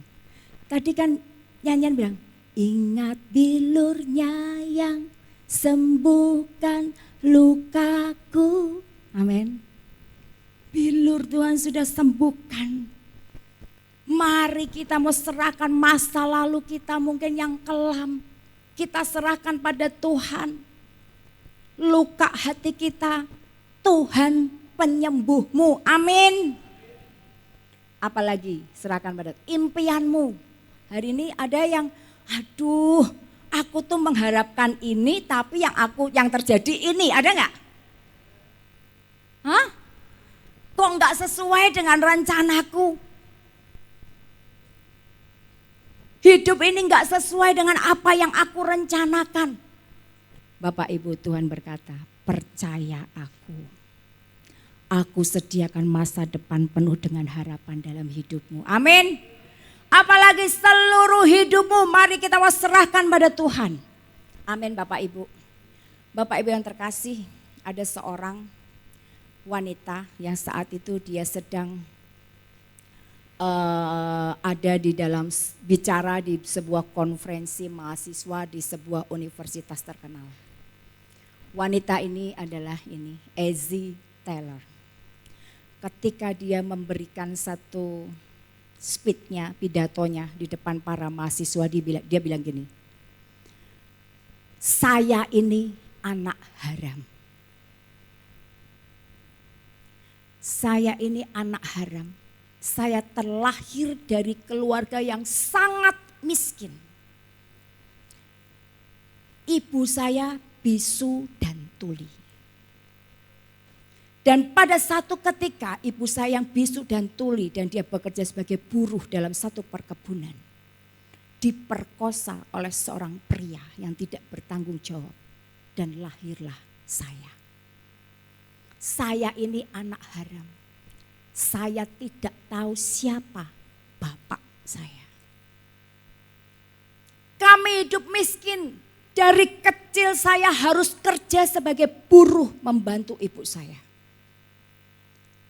S4: Tadi kan nyanyian bilang, ingat bilurnya yang sembuhkan lukaku. Amin. Bilur Tuhan sudah sembuhkan. Mari kita mau serahkan masa lalu kita mungkin yang kelam. Kita serahkan pada Tuhan. Luka hati kita, Tuhan penyembuhmu. Amin. Apalagi serahkan pada impianmu. Hari ini ada yang, aduh aku tuh mengharapkan ini tapi yang terjadi ini. Ada nggak? Hah? Kok nggak sesuai dengan rencanaku? Hidup ini nggak sesuai dengan apa yang aku rencanakan. Bapak Ibu Tuhan berkata, percaya aku. Aku sediakan masa depan penuh dengan harapan dalam hidupmu. Amin. Apalagi seluruh hidupmu, mari kita serahkan pada Tuhan. Amin Bapak Ibu. Bapak Ibu yang terkasih, ada seorang wanita yang saat itu dia sedang ada di dalam bicara di sebuah konferensi mahasiswa di sebuah universitas terkenal. Wanita ini adalah Ezzy Taylor. Ketika dia memberikan satu speech-nya, pidatonya di depan para mahasiswa, dia bilang gini, saya ini anak haram. Saya ini anak haram. Saya terlahir dari keluarga yang sangat miskin. Ibu saya bisu dan tuli. Dan pada satu ketika ibu saya yang bisu dan tuli dan dia bekerja sebagai buruh dalam satu perkebunan. Diperkosa oleh seorang pria yang tidak bertanggung jawab. Dan lahirlah saya. Saya ini anak haram. Saya tidak tahu siapa bapak saya. Kami hidup miskin. Dari kecil saya harus kerja sebagai buruh membantu ibu saya.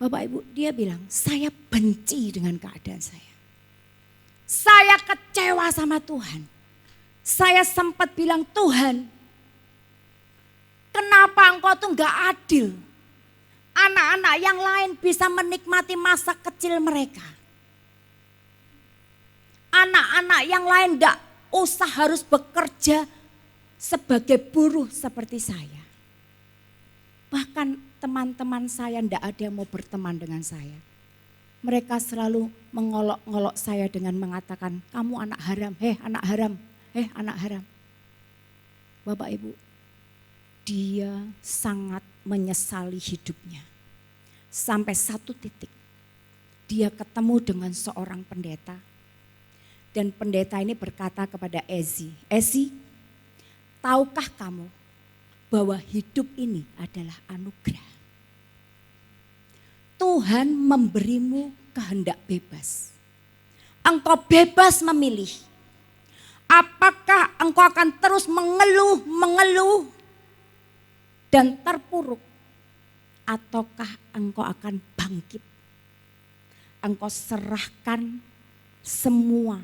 S4: Bapak Ibu, dia bilang, saya benci dengan keadaan saya. Saya kecewa sama Tuhan. Saya sempat bilang, Tuhan, kenapa engkau tuh gak adil? Anak-anak yang lain bisa menikmati masa kecil mereka. Anak-anak yang lain gak usah harus bekerja sebagai buruh seperti saya. Bahkan teman-teman saya tidak ada yang mau berteman dengan saya. Mereka selalu mengolok-ngolok saya dengan mengatakan, kamu anak haram, anak haram, anak haram. Bapak Ibu, dia sangat menyesali hidupnya. Sampai satu titik, dia ketemu dengan seorang pendeta. Dan pendeta ini berkata kepada Ezzy, Ezzy, tahukah kamu bahwa hidup ini adalah anugerah? Tuhan memberimu kehendak bebas. Engkau bebas memilih. Apakah engkau akan terus mengeluh dan terpuruk, ataukah engkau akan bangkit? Engkau serahkan semua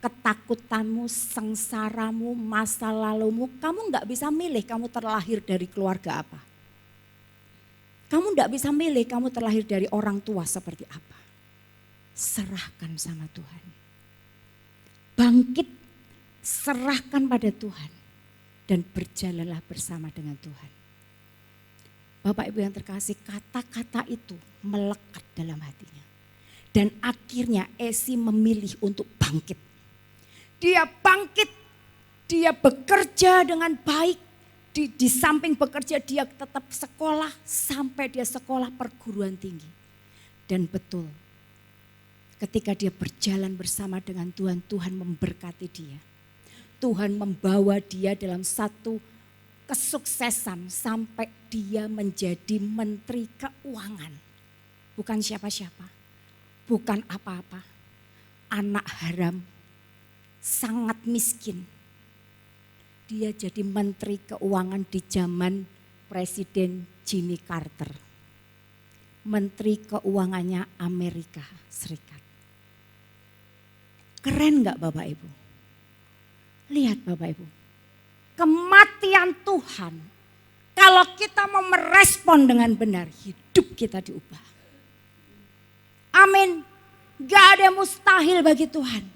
S4: ketakutanmu, sengsaramu, masa lalumu. Kamu gak bisa milih kamu terlahir dari keluarga apa. Kamu gak bisa milih kamu terlahir dari orang tua seperti apa. Serahkan sama Tuhan. Bangkit, serahkan pada Tuhan. Dan berjalanlah bersama dengan Tuhan. Bapak Ibu yang terkasih, kata-kata itu melekat dalam hatinya. Dan akhirnya Ezzy memilih untuk bangkit. Dia bangkit, dia bekerja dengan baik. Di samping bekerja dia tetap sekolah sampai dia sekolah perguruan tinggi. Dan betul, ketika dia berjalan bersama dengan Tuhan, Tuhan memberkati dia. Tuhan membawa dia dalam satu kesuksesan sampai dia menjadi menteri keuangan. Bukan siapa-siapa, bukan apa-apa. Anak haram, sangat miskin. Dia jadi menteri keuangan di zaman Presiden Jimmy Carter. Menteri keuangannya Amerika Serikat. Keren gak Bapak Ibu? Lihat Bapak Ibu. Kematian Tuhan. Kalau kita mau merespon dengan benar, hidup kita diubah. Amin. Gak ada yang mustahil bagi Tuhan.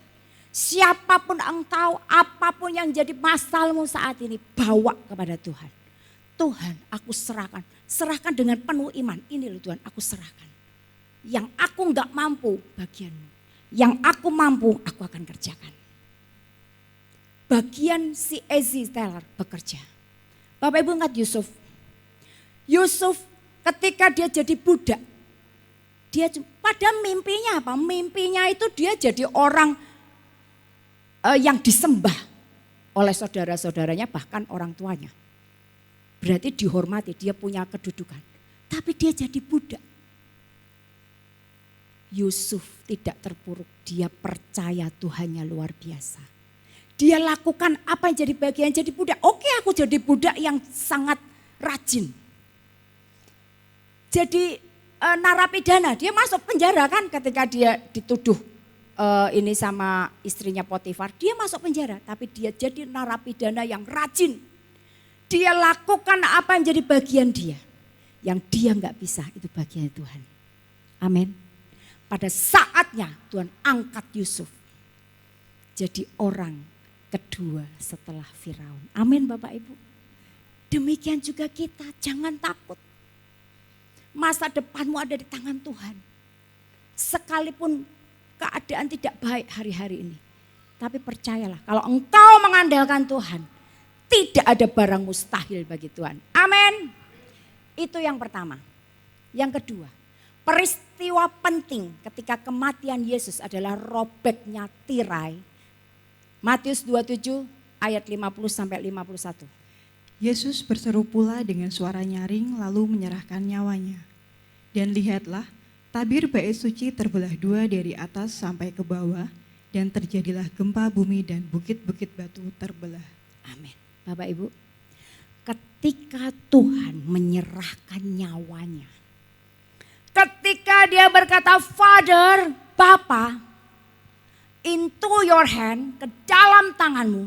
S4: Siapapun engkau, apapun yang jadi masalahmu saat ini, bawa kepada Tuhan. Tuhan, aku serahkan. Serahkan dengan penuh iman. Ini loh Tuhan, aku serahkan. Yang aku enggak mampu, bagianmu. Yang aku mampu, aku akan kerjakan. Bagian si Ezzy Taylor bekerja. Bapak Ibu ingat Yusuf. Yusuf ketika dia jadi budak. Dia pada mimpinya apa? Mimpinya itu dia jadi orang yang disembah oleh saudara-saudaranya, bahkan orang tuanya. Berarti dihormati, dia punya kedudukan. Tapi dia jadi budak. Yusuf tidak terpuruk, dia percaya Tuhannya luar biasa. Dia lakukan apa yang jadi bagian jadi budak. Oke, aku jadi budak yang sangat rajin. Jadi narapidana, dia masuk penjara kan ketika dia dituduh ini sama istrinya Potifar. Dia masuk penjara, tapi dia jadi narapidana yang rajin. Dia lakukan apa yang jadi bagian dia. Yang dia nggak bisa, itu bagian Tuhan. Amin. Pada saatnya Tuhan angkat Yusuf jadi orang kedua setelah Firaun. Amin Bapak Ibu. Demikian juga kita, jangan takut. Masa depanmu ada di tangan Tuhan. Sekalipun keadaan tidak baik hari-hari ini. Tapi percayalah, kalau engkau mengandalkan Tuhan, tidak ada barang mustahil bagi Tuhan. Amin. Itu yang pertama. Yang kedua, peristiwa penting ketika kematian Yesus adalah robeknya tirai. Matius 27 ayat 50 sampai 51.
S5: Yesus berseru pula dengan suara nyaring lalu menyerahkan nyawanya. Dan lihatlah, tabir bait suci terbelah dua dari atas sampai ke bawah, dan terjadilah gempa bumi dan bukit-bukit batu terbelah.
S4: Amin. Bapak Ibu, ketika Tuhan menyerahkan nyawanya, ketika dia berkata, Father, Bapa, into your hand, ke dalam tanganmu,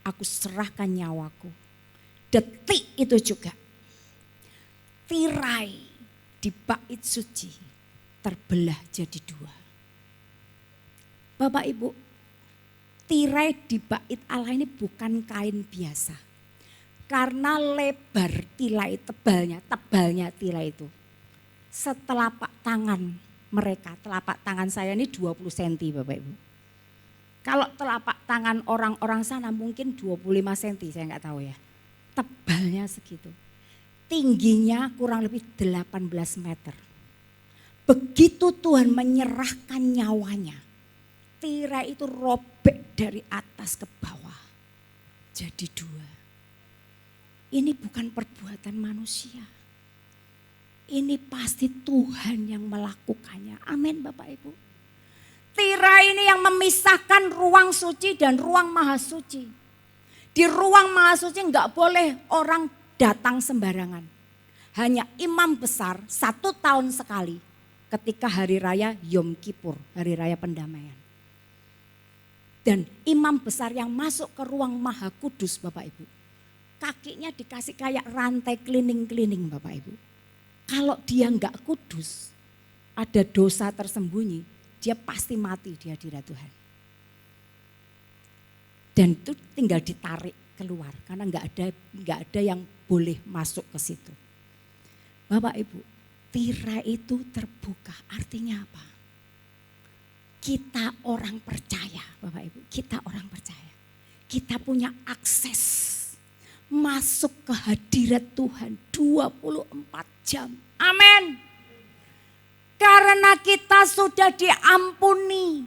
S4: aku serahkan nyawaku. Detik itu juga, tirai di bait suci terbelah jadi dua. Bapak Ibu, tirai di bait Allah ini bukan kain biasa. Karena lebar tirai, tebalnya tirai itu. Setelapak tangan mereka, telapak tangan saya ini 20 cm Bapak Ibu. Kalau telapak tangan orang-orang sana mungkin 25 cm, saya nggak tahu ya. Tebalnya segitu. Tingginya kurang lebih 18 meter. Begitu Tuhan menyerahkan nyawanya, tirai itu robek dari atas ke bawah. Jadi dua. Ini bukan perbuatan manusia. Ini pasti Tuhan yang melakukannya. Amin Bapak Ibu. Tirai ini yang memisahkan ruang suci dan ruang maha suci. Di ruang maha suci enggak boleh orang datang sembarangan. Hanya imam besar 1 tahun sekali ketika hari raya Yom Kippur, hari raya pendamaian. Dan imam besar yang masuk ke ruang maha kudus Bapak Ibu, kakinya dikasih kayak rantai keliling-keliling Bapak Ibu. Kalau dia enggak kudus, ada dosa tersembunyi, dia pasti mati di hadirat Tuhan. Dan itu tinggal ditarik keluar karena enggak ada yang boleh masuk ke situ. Bapak Ibu, tirai itu terbuka, artinya apa? Kita orang percaya, Bapak Ibu, kita orang percaya. Kita punya akses masuk ke hadirat Tuhan 24 jam. Amin. Karena kita sudah diampuni.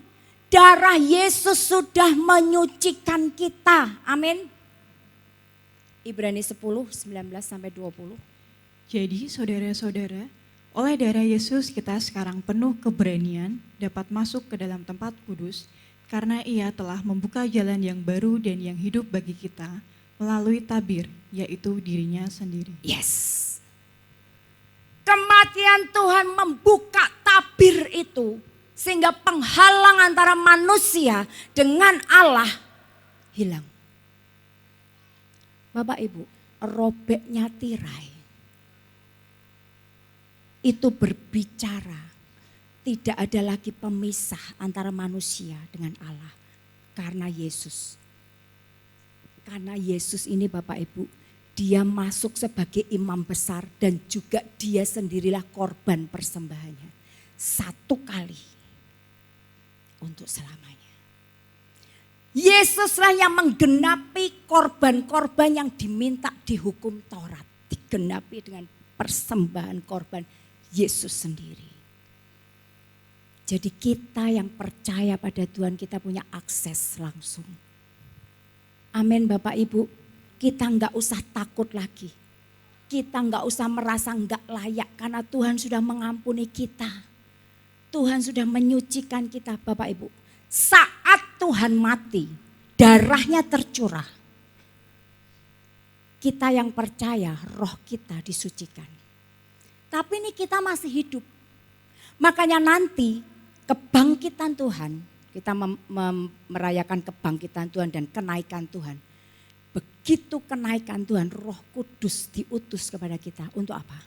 S4: Darah Yesus sudah menyucikan kita. Amin. Ibrani 10, 19-20.
S5: Jadi saudara-saudara, oleh darah Yesus kita sekarang penuh keberanian dapat masuk ke dalam tempat kudus karena Ia telah membuka jalan yang baru dan yang hidup bagi kita melalui tabir, yaitu dirinya sendiri.
S4: Yes. Kematian Tuhan membuka tabir itu sehingga penghalang antara manusia dengan Allah hilang. Bapak Ibu, robeknya tirai itu berbicara tidak ada lagi pemisah antara manusia dengan Allah karena Yesus. Karena Yesus ini Bapak Ibu, dia masuk sebagai imam besar dan juga dia sendirilah korban persembahannya. 1 kali untuk selamanya. Yesuslah yang menggenapi korban-korban yang diminta di hukum Taurat. Digenapi dengan persembahan korban Yesus sendiri. Jadi kita yang percaya pada Tuhan kita punya akses langsung. Amin Bapak Ibu, kita enggak usah takut lagi. Kita enggak usah merasa enggak layak karena Tuhan sudah mengampuni kita. Tuhan sudah menyucikan kita Bapak Ibu. Saat Tuhan mati, darahnya tercurah. Kita yang percaya roh kita disucikan. Tapi ini kita masih hidup. Makanya nanti kebangkitan Tuhan, kita merayakan kebangkitan Tuhan dan kenaikan Tuhan. Begitu kenaikan Tuhan, Roh Kudus diutus kepada kita. Untuk apa?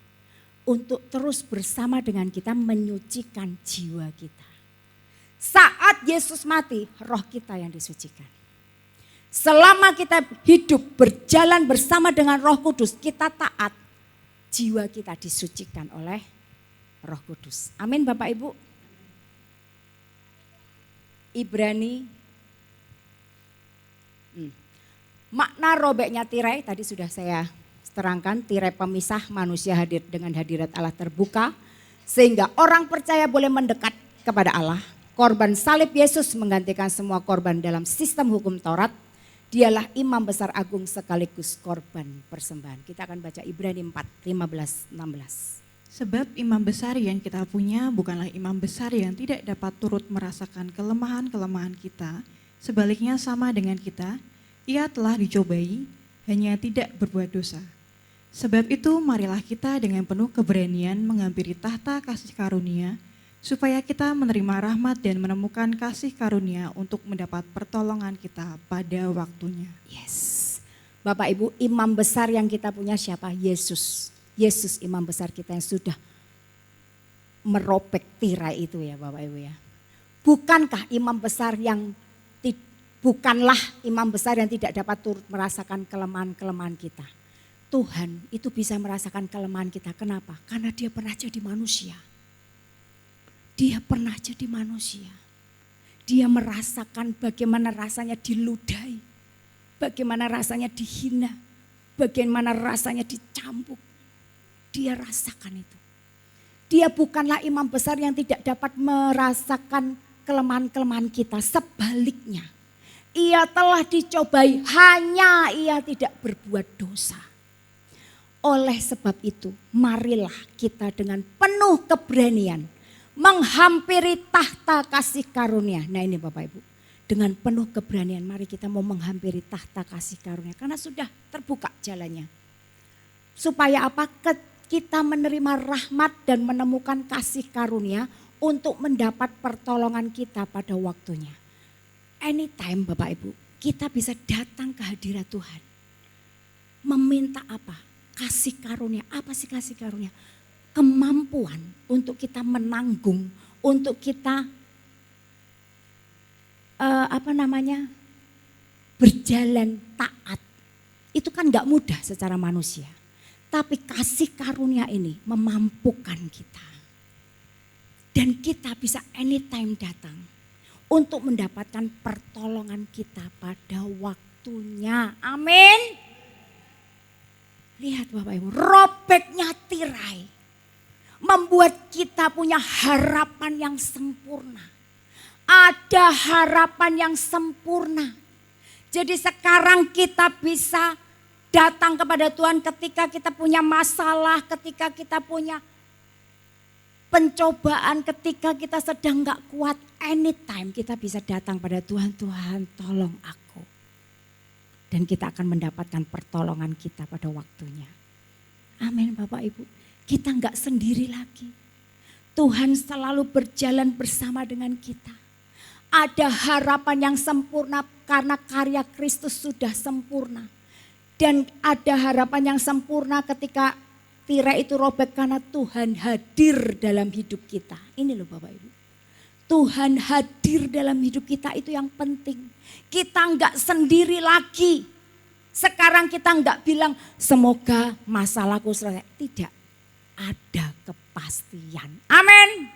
S4: Untuk terus bersama dengan kita menyucikan jiwa kita. Saat Yesus mati, roh kita yang disucikan. Selama kita hidup berjalan bersama dengan Roh Kudus, kita taat, jiwa kita disucikan oleh Roh Kudus. Amin Bapak Ibu. Ibrani. Makna robeknya tirai tadi sudah saya terangkan, tirai pemisah manusia hadir dengan hadirat Allah terbuka sehingga orang percaya boleh mendekat kepada Allah. Korban salib Yesus menggantikan semua korban dalam sistem hukum Taurat. Dialah imam besar agung sekaligus korban persembahan. Kita akan baca Ibrani 4, 15, 16.
S5: Sebab imam besar yang kita punya bukanlah imam besar yang tidak dapat turut merasakan kelemahan-kelemahan kita. Sebaliknya sama dengan kita, ia telah dicobai, hanya tidak berbuat dosa. Sebab itu marilah kita dengan penuh keberanian menghampiri tahta kasih karunia, supaya kita menerima rahmat dan menemukan kasih karunia untuk mendapat pertolongan kita pada waktunya.
S4: Yes. Bapak Ibu, imam besar yang kita punya siapa? Yesus. Yesus imam besar kita yang sudah meropek tirai itu ya Bapak Ibu ya. Bukankah imam besar yang bukanlah imam besar yang tidak dapat turut merasakan kelemahan-kelemahan kita. Tuhan itu bisa merasakan kelemahan kita. Kenapa? Karena dia pernah jadi manusia. Dia pernah jadi manusia. Dia merasakan bagaimana rasanya diludahi. Bagaimana rasanya dihina. Bagaimana rasanya dicambuk. Dia rasakan itu. Dia bukanlah imam besar yang tidak dapat merasakan kelemahan-kelemahan kita. Sebaliknya, ia telah dicobai, hanya ia tidak berbuat dosa. Oleh sebab itu, marilah kita dengan penuh keberanian menghampiri tahta kasih karunia. Nah ini Bapak Ibu, dengan penuh keberanian mari kita mau menghampiri tahta kasih karunia. Karena sudah terbuka jalannya. Supaya apa? Kita menerima rahmat dan menemukan kasih karunia untuk mendapat pertolongan kita pada waktunya. Anytime Bapak Ibu, kita bisa datang ke hadirat Tuhan. Meminta apa? Kasih karunia. Apa sih kasih karunia? Kemampuan untuk kita menanggung, untuk kita berjalan taat. Itu kan gak mudah secara manusia. Tapi kasih karunia ini memampukan kita. Dan kita bisa anytime datang untuk mendapatkan pertolongan kita pada waktunya. Amin. Lihat Bapak Ibu, robeknya tirai membuat kita punya harapan yang sempurna. Ada harapan yang sempurna. Jadi sekarang kita bisa datang kepada Tuhan ketika kita punya masalah, ketika kita punya pencobaan, ketika kita sedang gak kuat. Anytime kita bisa datang pada Tuhan, Tuhan tolong aku. Dan kita akan mendapatkan pertolongan kita pada waktunya. Amin Bapak Ibu. Kita gak sendiri lagi. Tuhan selalu berjalan bersama dengan kita. Ada harapan yang sempurna karena karya Kristus sudah sempurna. Dan ada harapan yang sempurna ketika tirai itu robek karena Tuhan hadir dalam hidup kita. Ini loh Bapak Ibu. Tuhan hadir dalam hidup kita itu yang penting. Kita enggak sendiri lagi. Sekarang kita enggak bilang semoga masalahku selesai. Tidak. Ada kepastian. Amin.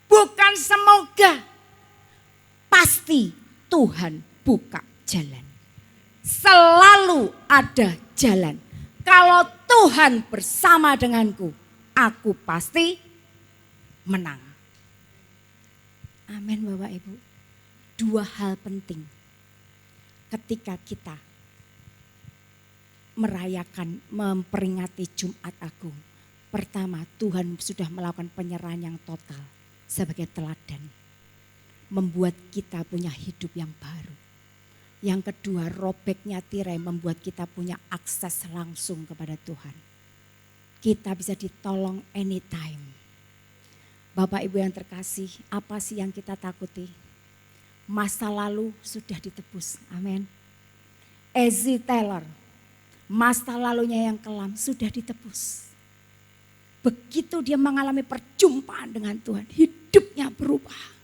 S4: Bukan semoga. Pasti Tuhan buka jalan. Selalu ada jalan. Kalau Tuhan bersama denganku, aku pasti menang. Amin Bapak Ibu. Dua hal penting ketika kita merayakan, memperingati Jumat Agung. Pertama, Tuhan sudah melakukan penyerahan yang total. sebagai teladan. Membuat kita punya hidup yang baru. Yang kedua, robeknya tirai membuat kita punya akses langsung kepada Tuhan. Kita bisa ditolong anytime. Bapak Ibu yang terkasih, apa sih yang kita takuti? Masa lalu sudah ditebus, amin. Ezi Taylor, masa lalunya yang kelam sudah ditebus. Begitu dia mengalami perjumpaan dengan Tuhan, hidupnya berubah.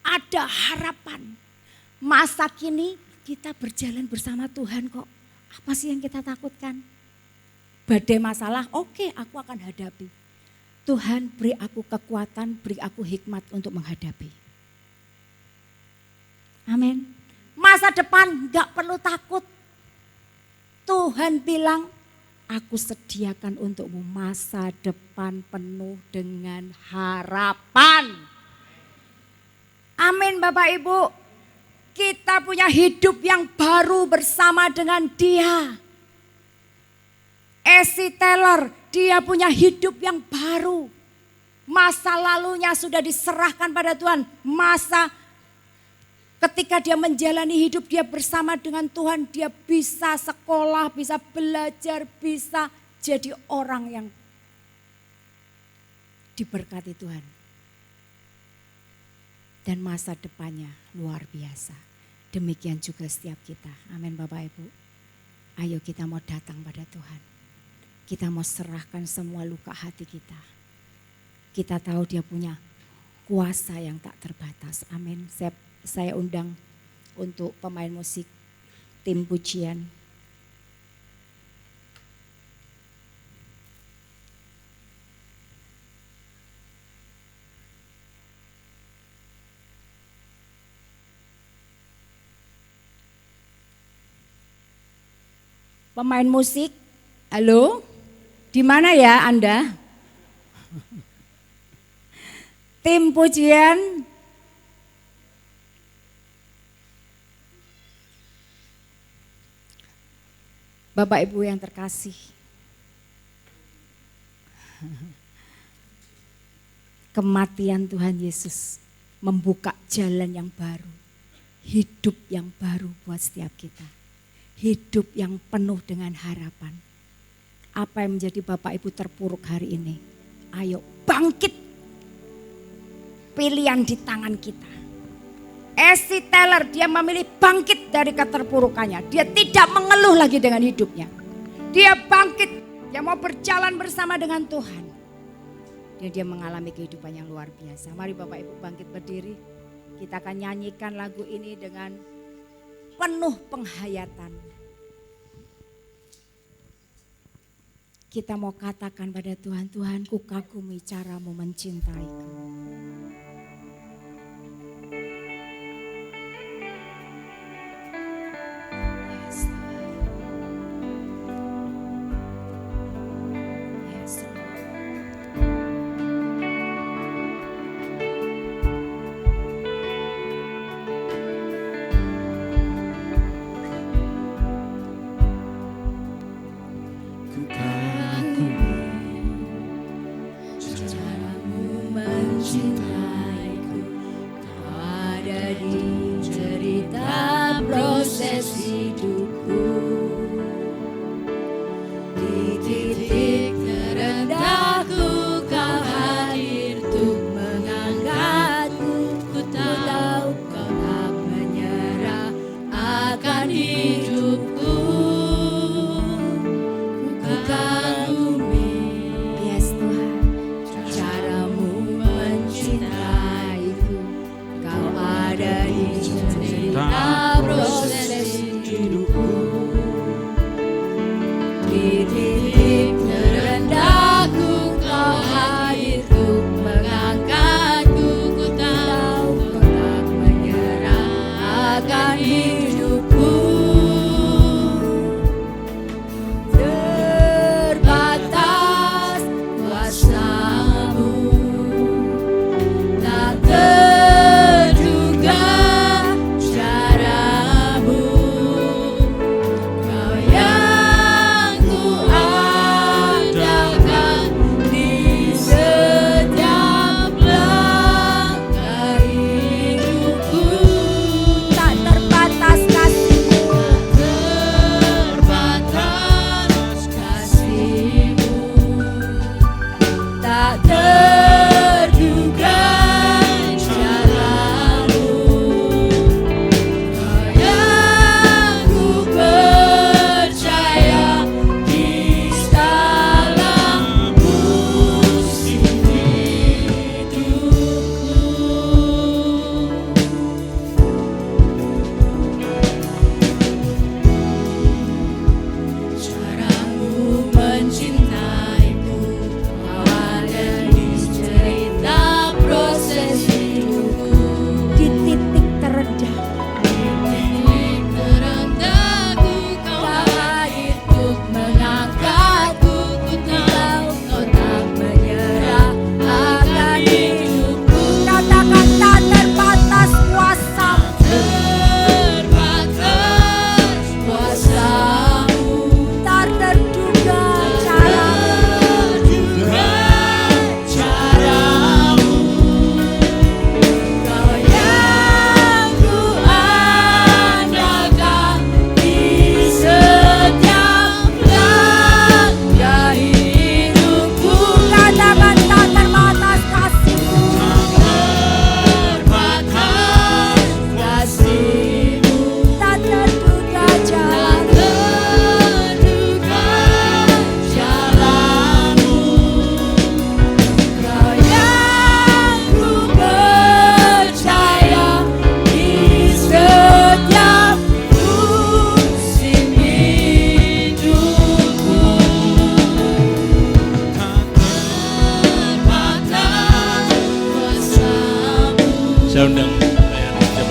S4: Ada harapan. Masa kini kita berjalan bersama Tuhan kok. Apa sih yang kita takutkan? Badai masalah, oke, aku akan hadapi. Tuhan beri aku kekuatan, beri aku hikmat untuk menghadapi. Amin. Masa depan gak perlu takut. Tuhan bilang, aku sediakan untukmu masa depan penuh dengan harapan. Amin Bapak Ibu. Kita punya hidup yang baru bersama dengan Dia. Ezi Taylor, dia punya hidup yang baru. Masa lalunya sudah diserahkan pada Tuhan. Ketika dia menjalani hidup dia bersama dengan Tuhan, dia bisa sekolah, bisa belajar, bisa jadi orang yang diberkati Tuhan. Dan masa depannya luar biasa. Demikian juga setiap kita. Amin Bapak Ibu. Ayo kita mau datang pada Tuhan. Kita mau serahkan semua luka hati kita. Kita tahu dia punya kuasa yang tak terbatas. Amin. Saya undang untuk pemain musik tim pujian. Pemain musik, halo, di mana ya Anda? Tim pujian. Bapak Ibu yang terkasih. Kematian Tuhan Yesus membuka jalan yang baru. Hidup yang baru buat setiap kita. Hidup yang penuh dengan harapan. Apa yang menjadi Bapak Ibu terpuruk hari ini? Ayo bangkit. Pilihan di tangan kita. Ezi Taylor dia memilih bangkit dari keterpurukannya. Dia tidak mengeluh lagi dengan hidupnya. Dia bangkit. Dia mau berjalan bersama dengan Tuhan. Dan dia mengalami kehidupan yang luar biasa. Mari Bapak Ibu bangkit berdiri. Kita akan nyanyikan lagu ini dengan penuh penghayatan. Kita mau katakan pada Tuhan, Tuhan ku kagumi caramu mencintaiku.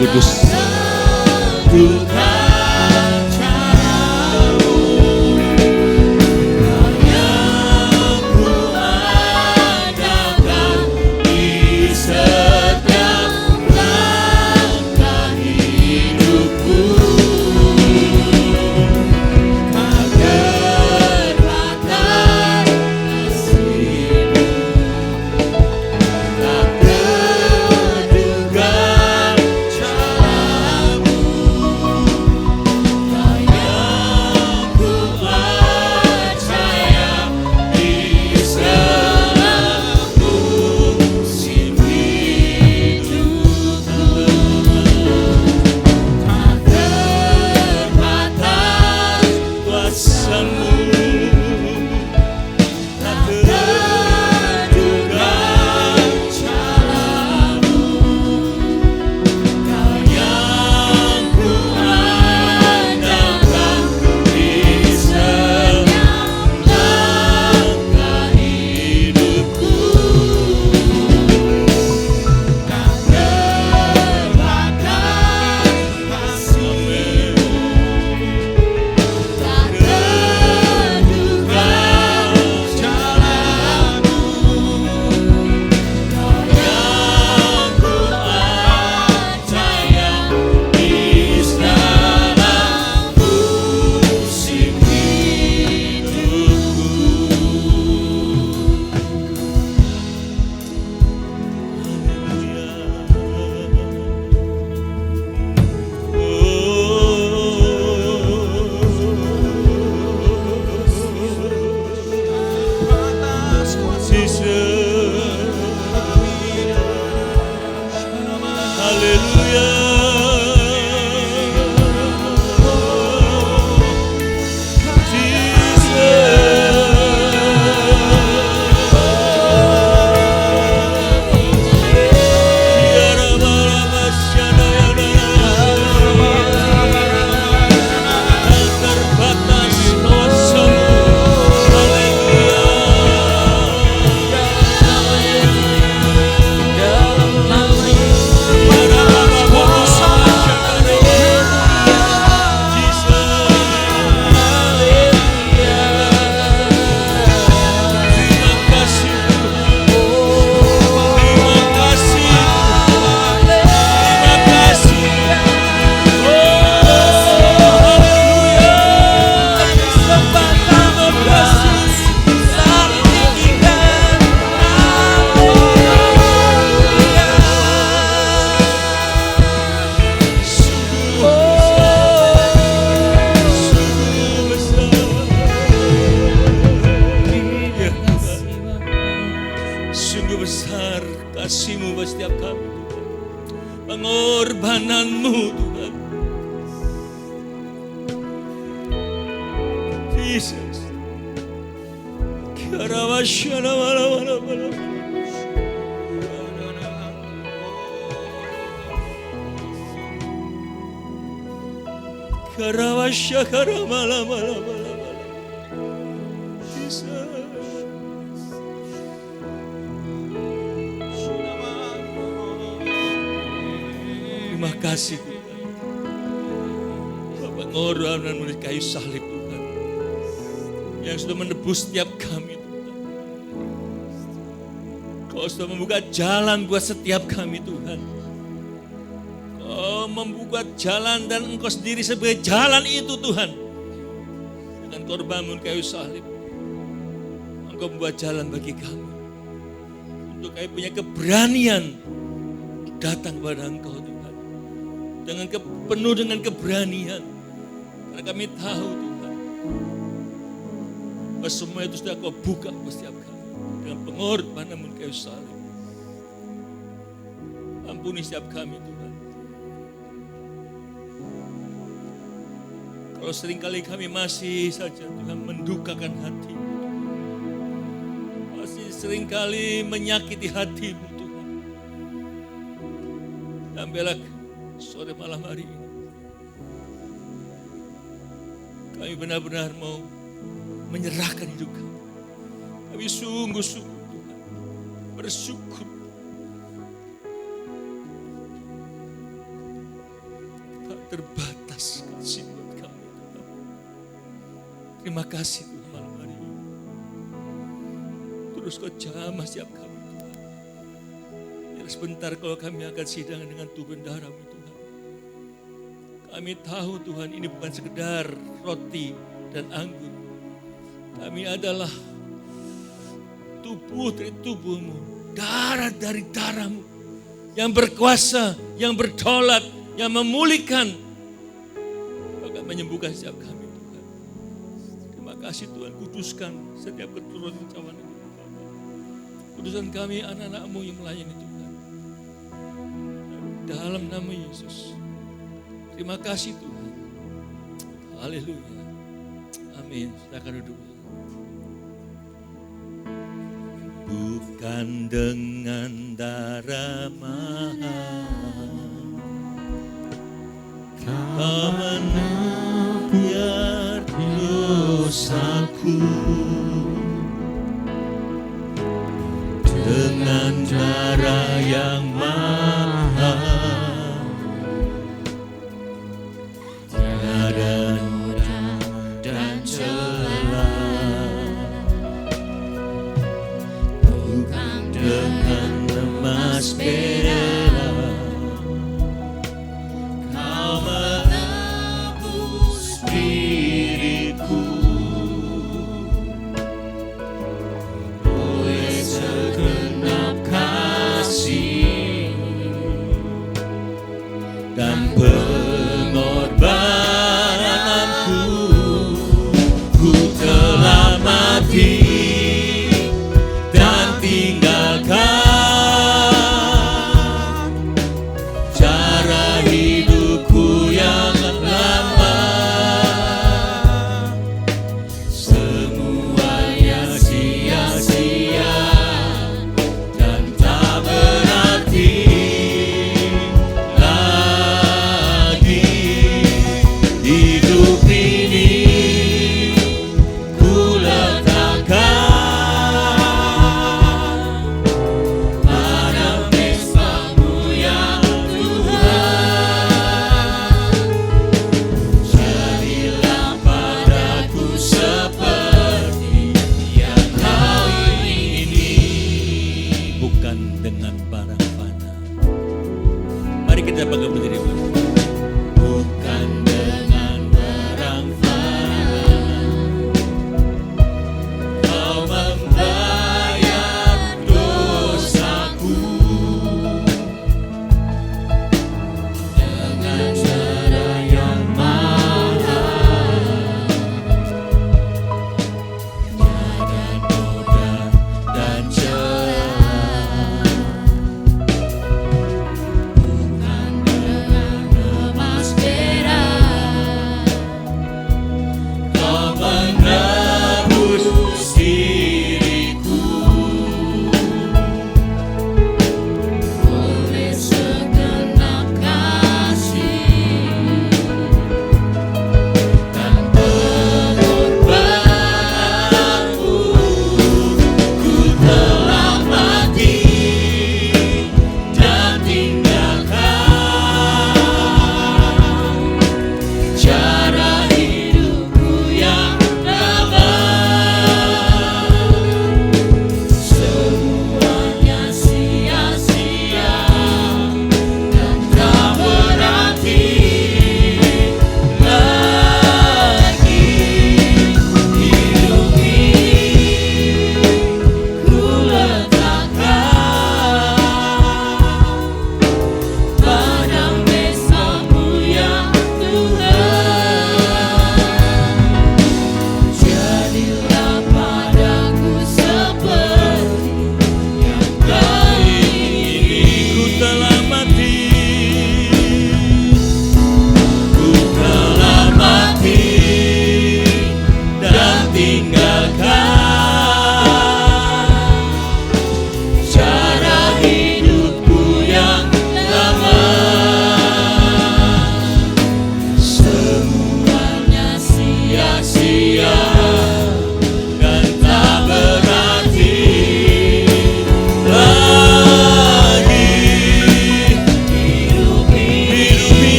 S2: Kudus. Bukan caramu yang ku adakan di setiap langkah hidupku. Tak terbatas kasih-Mu, tak terduga caramu. Yang ku percaya di selalu musim hidupku. Tak terbatas kuasa-Mu, tak terduga caramu. Kau yang ku andalkan di setiap langkah hidupku. Tak terbatas kasih-Mu, tak terduga caramu. Kau yang ku percaya di segala musim hidupku. Terbatas kuasa-Mu, Sungguh besar kasih-Mu buat setiap kami, Tuhan. Pengorbanan-Mu, Tuhan. Jesus. Karawashana wala. Karawasha karamala. Jesus. Terima kasih Tuhan. Pengorbanan di kayu salib Tuhan, yang sudah menebus setiap kami Tuhan. Kau sudah membuka jalan buat setiap kami Tuhan. Kau membuka jalan dan Engkau sendiri sebagai jalan itu Tuhan. Dengan korban-Mu di kayu salib, Engkau membuat jalan bagi kami. Untuk kami punya keberanian datang kepada Engkau Tuhan. Penuh dengan keberanian. Karena kami tahu Tuhan, bahwa semua itu sudah Kau buka buat setiap kami. Dengan pengorbanan-Mu di kayu salib. Ampuni setiap kami Tuhan. Kalau seringkali kami masih saja Tuhan mendukakan hati, masih seringkali menyakiti hati-Mu Tuhan. Ambillah sore malam hari ini, kami benar-benar mau menyerahkan hidup kami. Kami sungguh-sungguh Tuhan bersyukur terbatas kasih buat kami Tuhan. Terima kasih Tuhan malam hari ini. Terus Kau jamah setiap kami Tuhan. Biar sebentar kalau kami akan sidang dengan tubuh dan darah-Mu Tuhan. Kami tahu Tuhan ini bukan sekedar roti dan anggur. Kami adalah tubuh dari tubuh-Mu, darah dari darah-Mu yang berkuasa, yang berdaulat, yang memulihkan, bahkan menyembuhkan setiap kami Tuhan. Terima kasih Tuhan, kuduskan setiap keturunan cawan ini Bapa. Kuduskan kami anak-anak-Mu yang melayani Tuhan. Dalam nama Yesus. Terima kasih Tuhan. Haleluya. Amin. Silakan duduk. Bukan dengan darah mahal Kau menampiar dosaku, dengan darah yang mahal tiada noda dan celah. Bukan dengan emas perak Kau menebus diriku, oleh segenap kasih dan pengorbananku. Ku telah mati dan tinggalkan cara hidupku yang lama. Semuanya sia-sia dan tak berarti lagi.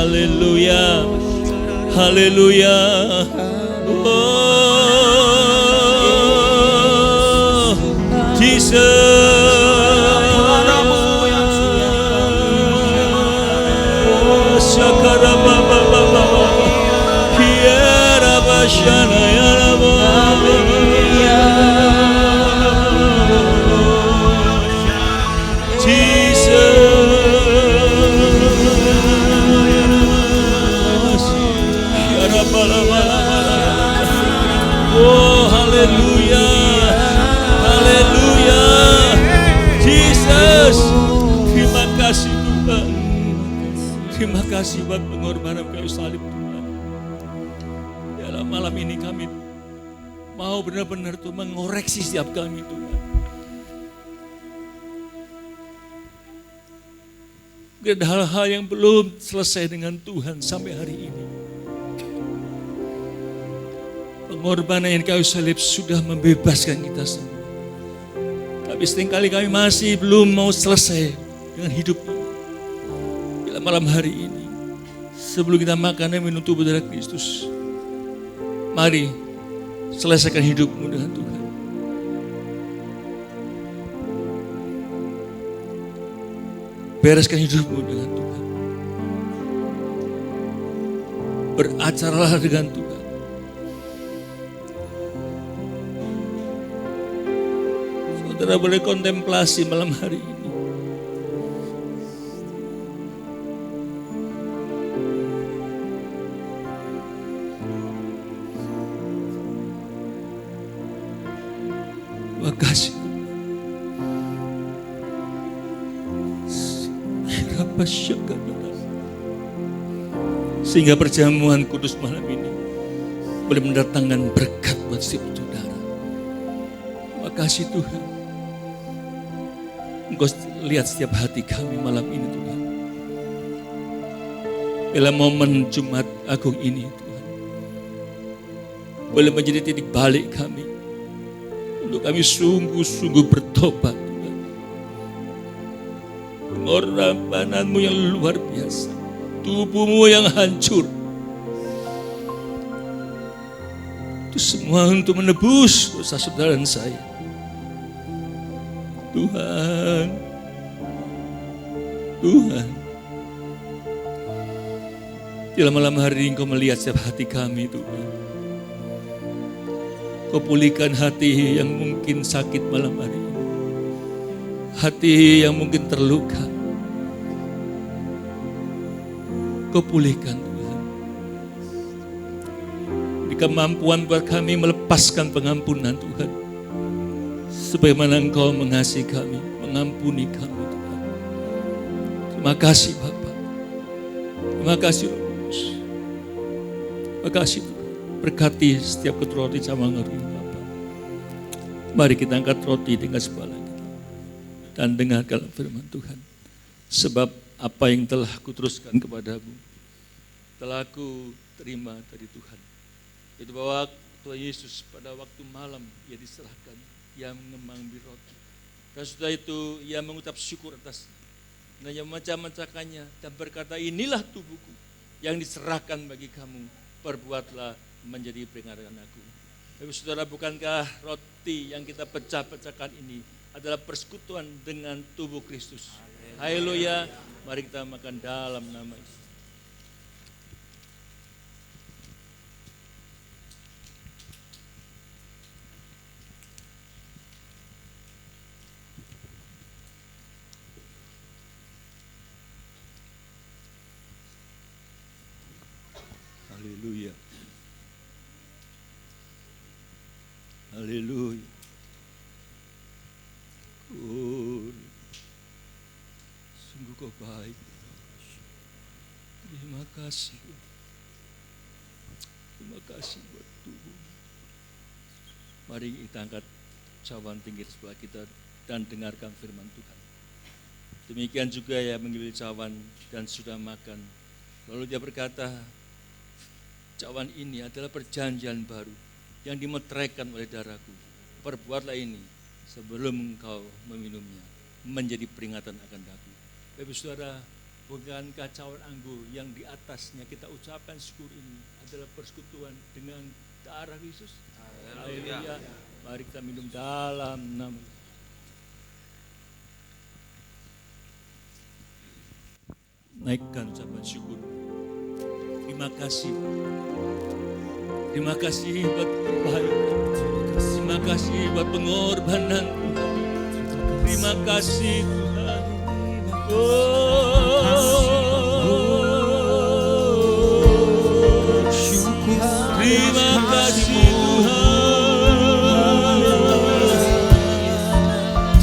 S2: haleluya, haleluya. Oh, Jesus. Shakara baba baba baba. Kiara bashana yara baba. Oh, haleluya, haleluya, Jesus. Terima kasih Tuhan. Terima kasih buat pengorbanan kayu salib Tuhan. Dalam malam ini kami mau benar-benar Tuhan mengoreksi setiap kami Tuhan. Ada hal-hal yang belum selesai dengan Tuhan sampai hari ini. Pengorbanan yang kayu salib sudah membebaskan kita semua. Tapi seringkali kami masih belum mau selesai dengan hidup ini. Bila malam hari ini, sebelum kita makan dan minum tubuh darah Kristus, mari selesaikan hidupmu dengan Tuhan. Bereskan hidupmu dengan Tuhan. Beracaralah dengan Tuhan. Saudara boleh kontemplasi malam hari ini. Terima kasih. Sehingga perjamuan kudus malam ini boleh mendatangkan berkat buat setiap saudara. Terima kasih Tuhan. Engkau lihat setiap hati kami malam ini Tuhan. Bila momen Jumat Agung ini Tuhan, boleh menjadi titik balik kami. Untuk kami sungguh-sungguh bertobat Tuhan. Pengorbananmu yang luar biasa. Tubuhmu yang hancur. Itu semua untuk menebus dosa saudara dan saya. Tuhan, Tuhan, dalam malam hari Engkau melihat setiap hati kami Tuhan. Kau pulihkan hati yang mungkin sakit malam hari ini. Hati yang mungkin terluka. Kau pulihkan Tuhan. Di kemampuan buat kami melepaskan pengampunan Tuhan. Sebagaimana Engkau mengasihi kami, mengampuni kami Tuhan. Terima kasih Bapa. Terima kasih Roh Kudus. Terima kasih Tuhan. Berkati setiap ketua roti cabang hari Bapa. Mari kita angkat roti dengan kepala kita dan dengarkan firman Tuhan. Sebab apa yang telah kuteruskan kepadamu telah aku terima dari Tuhan. Itu bahwa Tuhan Yesus pada waktu malam ia diserahkan, ia mengambil roti. Dan setelah itu ia mengucap syukur atasnya. Dan ia memecah-mecahkannya dan berkata, inilah tubuhku yang diserahkan bagi kamu. Perbuatlah menjadi peringatan aku. Bapak saudara, bukankah roti yang kita pecah-pecahkan ini adalah persekutuan dengan tubuh Kristus? Haleluya. Mari kita makan dalam nama Yesus. Haleluya. Haleluya. Sungguh kau baik. Terima kasih. Terima kasih buat Tuhan. Mari kita angkat cawan tinggi sebelah kita dan dengarkan firman Tuhan. Demikian juga ya mengambil cawan dan sudah makan. Lalu dia berkata, cawan ini adalah perjanjian baru yang dimeteraikan oleh darahku. Perbuatlah ini sebelum engkau meminumnya, menjadi peringatan akan aku. Bapak saudara, bukan kacauan anggur yang di atasnya kita ucapkan syukur ini adalah persekutuan dengan darah Yesus. Haleluya. Mari kita minum dalam nama. Naikkan ucapan syukur. Terima kasih. Terima kasih buat kebaikan. Terima kasih buat pengorbanan. Terima kasih Tuhan. Terima kasih Tuhan.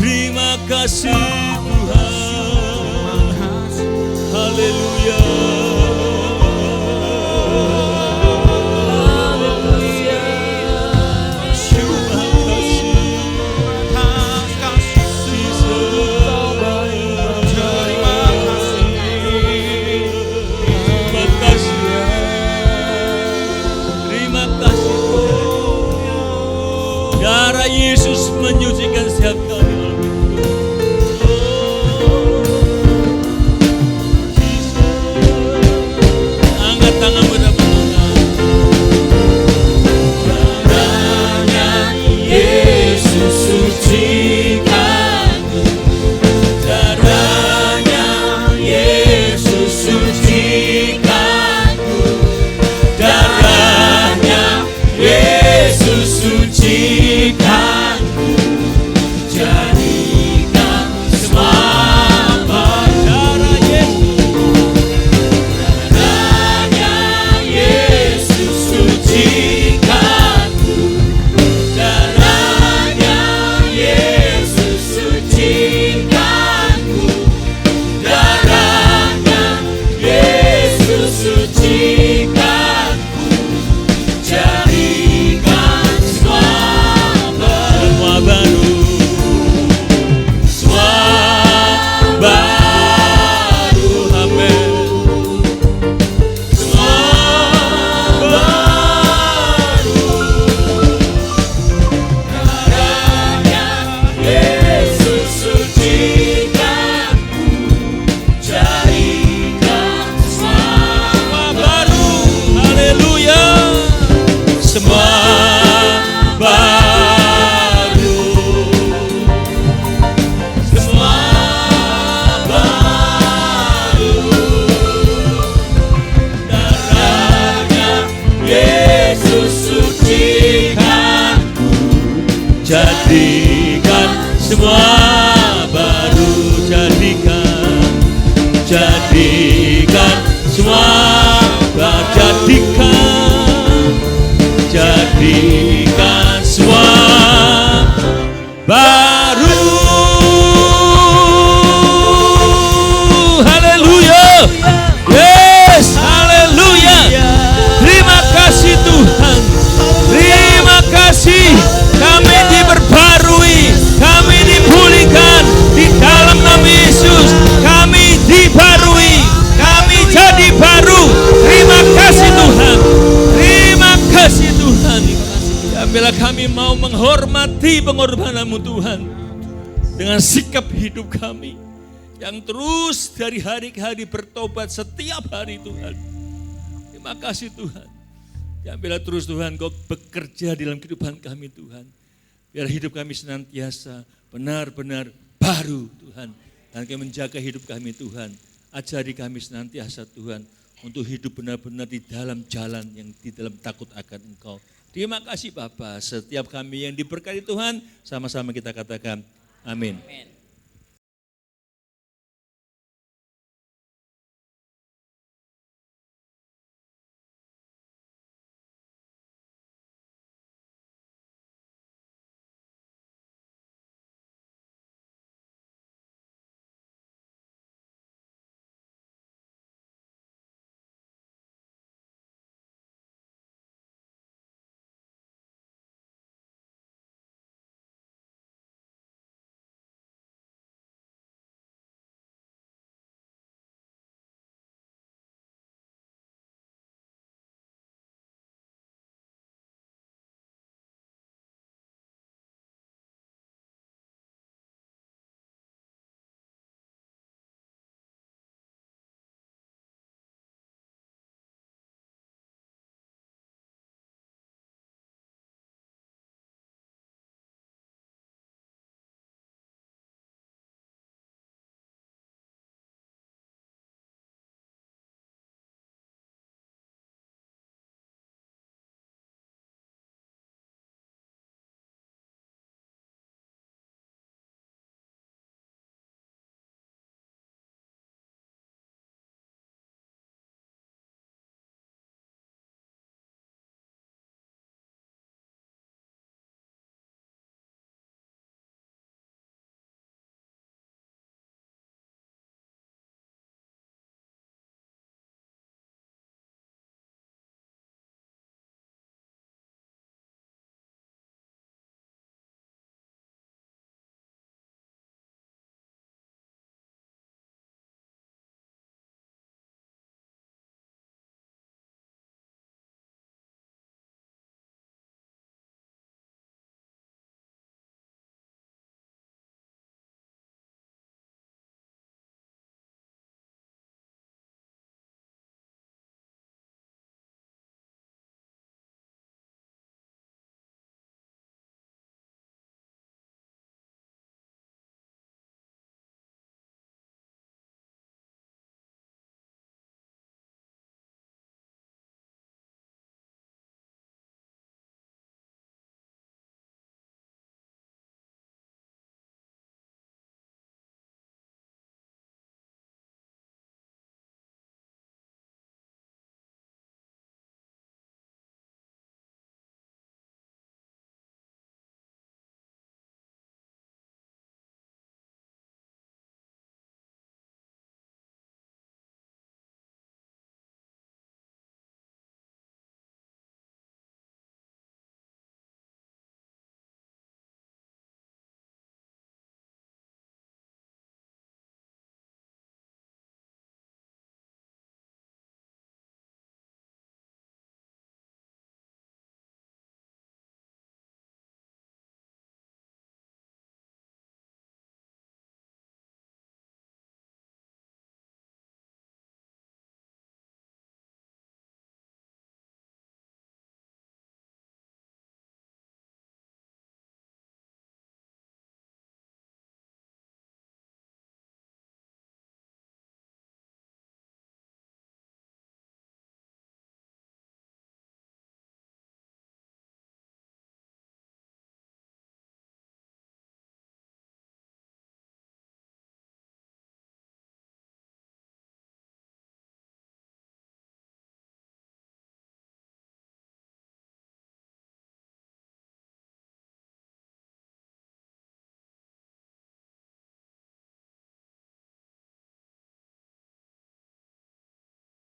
S2: Terima kasih Tuhan. Haleluya. Darah Yesus menyucikan setiap kami. Angkat tanganmu dan Tuhan. Darahnya Yesus sucikanku. Darahnya Yesus sucikanku. Darahnya Yesus sucikanku, jadikan semua darah Yesus. Darahnya Yesus sucikanku. Darahnya Yesus sucikanku. Darahnya Yesus sucikanku, jadikan semua baru. Semua baru, amin. Semua baru. Darahnya Yesus sucikanku, jadikan semua baru. Haleluya. Semua baru. Semua baru. Darahnya Yesus sucikanku, jadikan semua baru. Jadikan semua baru. Jadikan semua baru. Haleluya. Yes, haleluya. Terima kasih Tuhan. Terima kasih. Kami diperbarui, kami dipulihkan di dalam nama Yesus. Kami dibarui, kami jadi baru. Terima kasih Tuhan. Terima kasih Tuhan. Bila kami mau menghormati pengorbanan-Mu Tuhan dengan sikap hidup kami yang terus dari hari ke hari bertobat setiap hari Tuhan. Terima kasih Tuhan. Bila terus Tuhan Kau bekerja dalam kehidupan kami Tuhan. Biar hidup kami senantiasa benar-benar baru Tuhan. Dan Kau menjaga hidup kami Tuhan. Ajari kami senantiasa Tuhan untuk hidup benar-benar di dalam jalan yang di dalam takut akan Engkau. Terima kasih Bapa, setiap kami yang diberkati Tuhan, sama-sama kita katakan amin.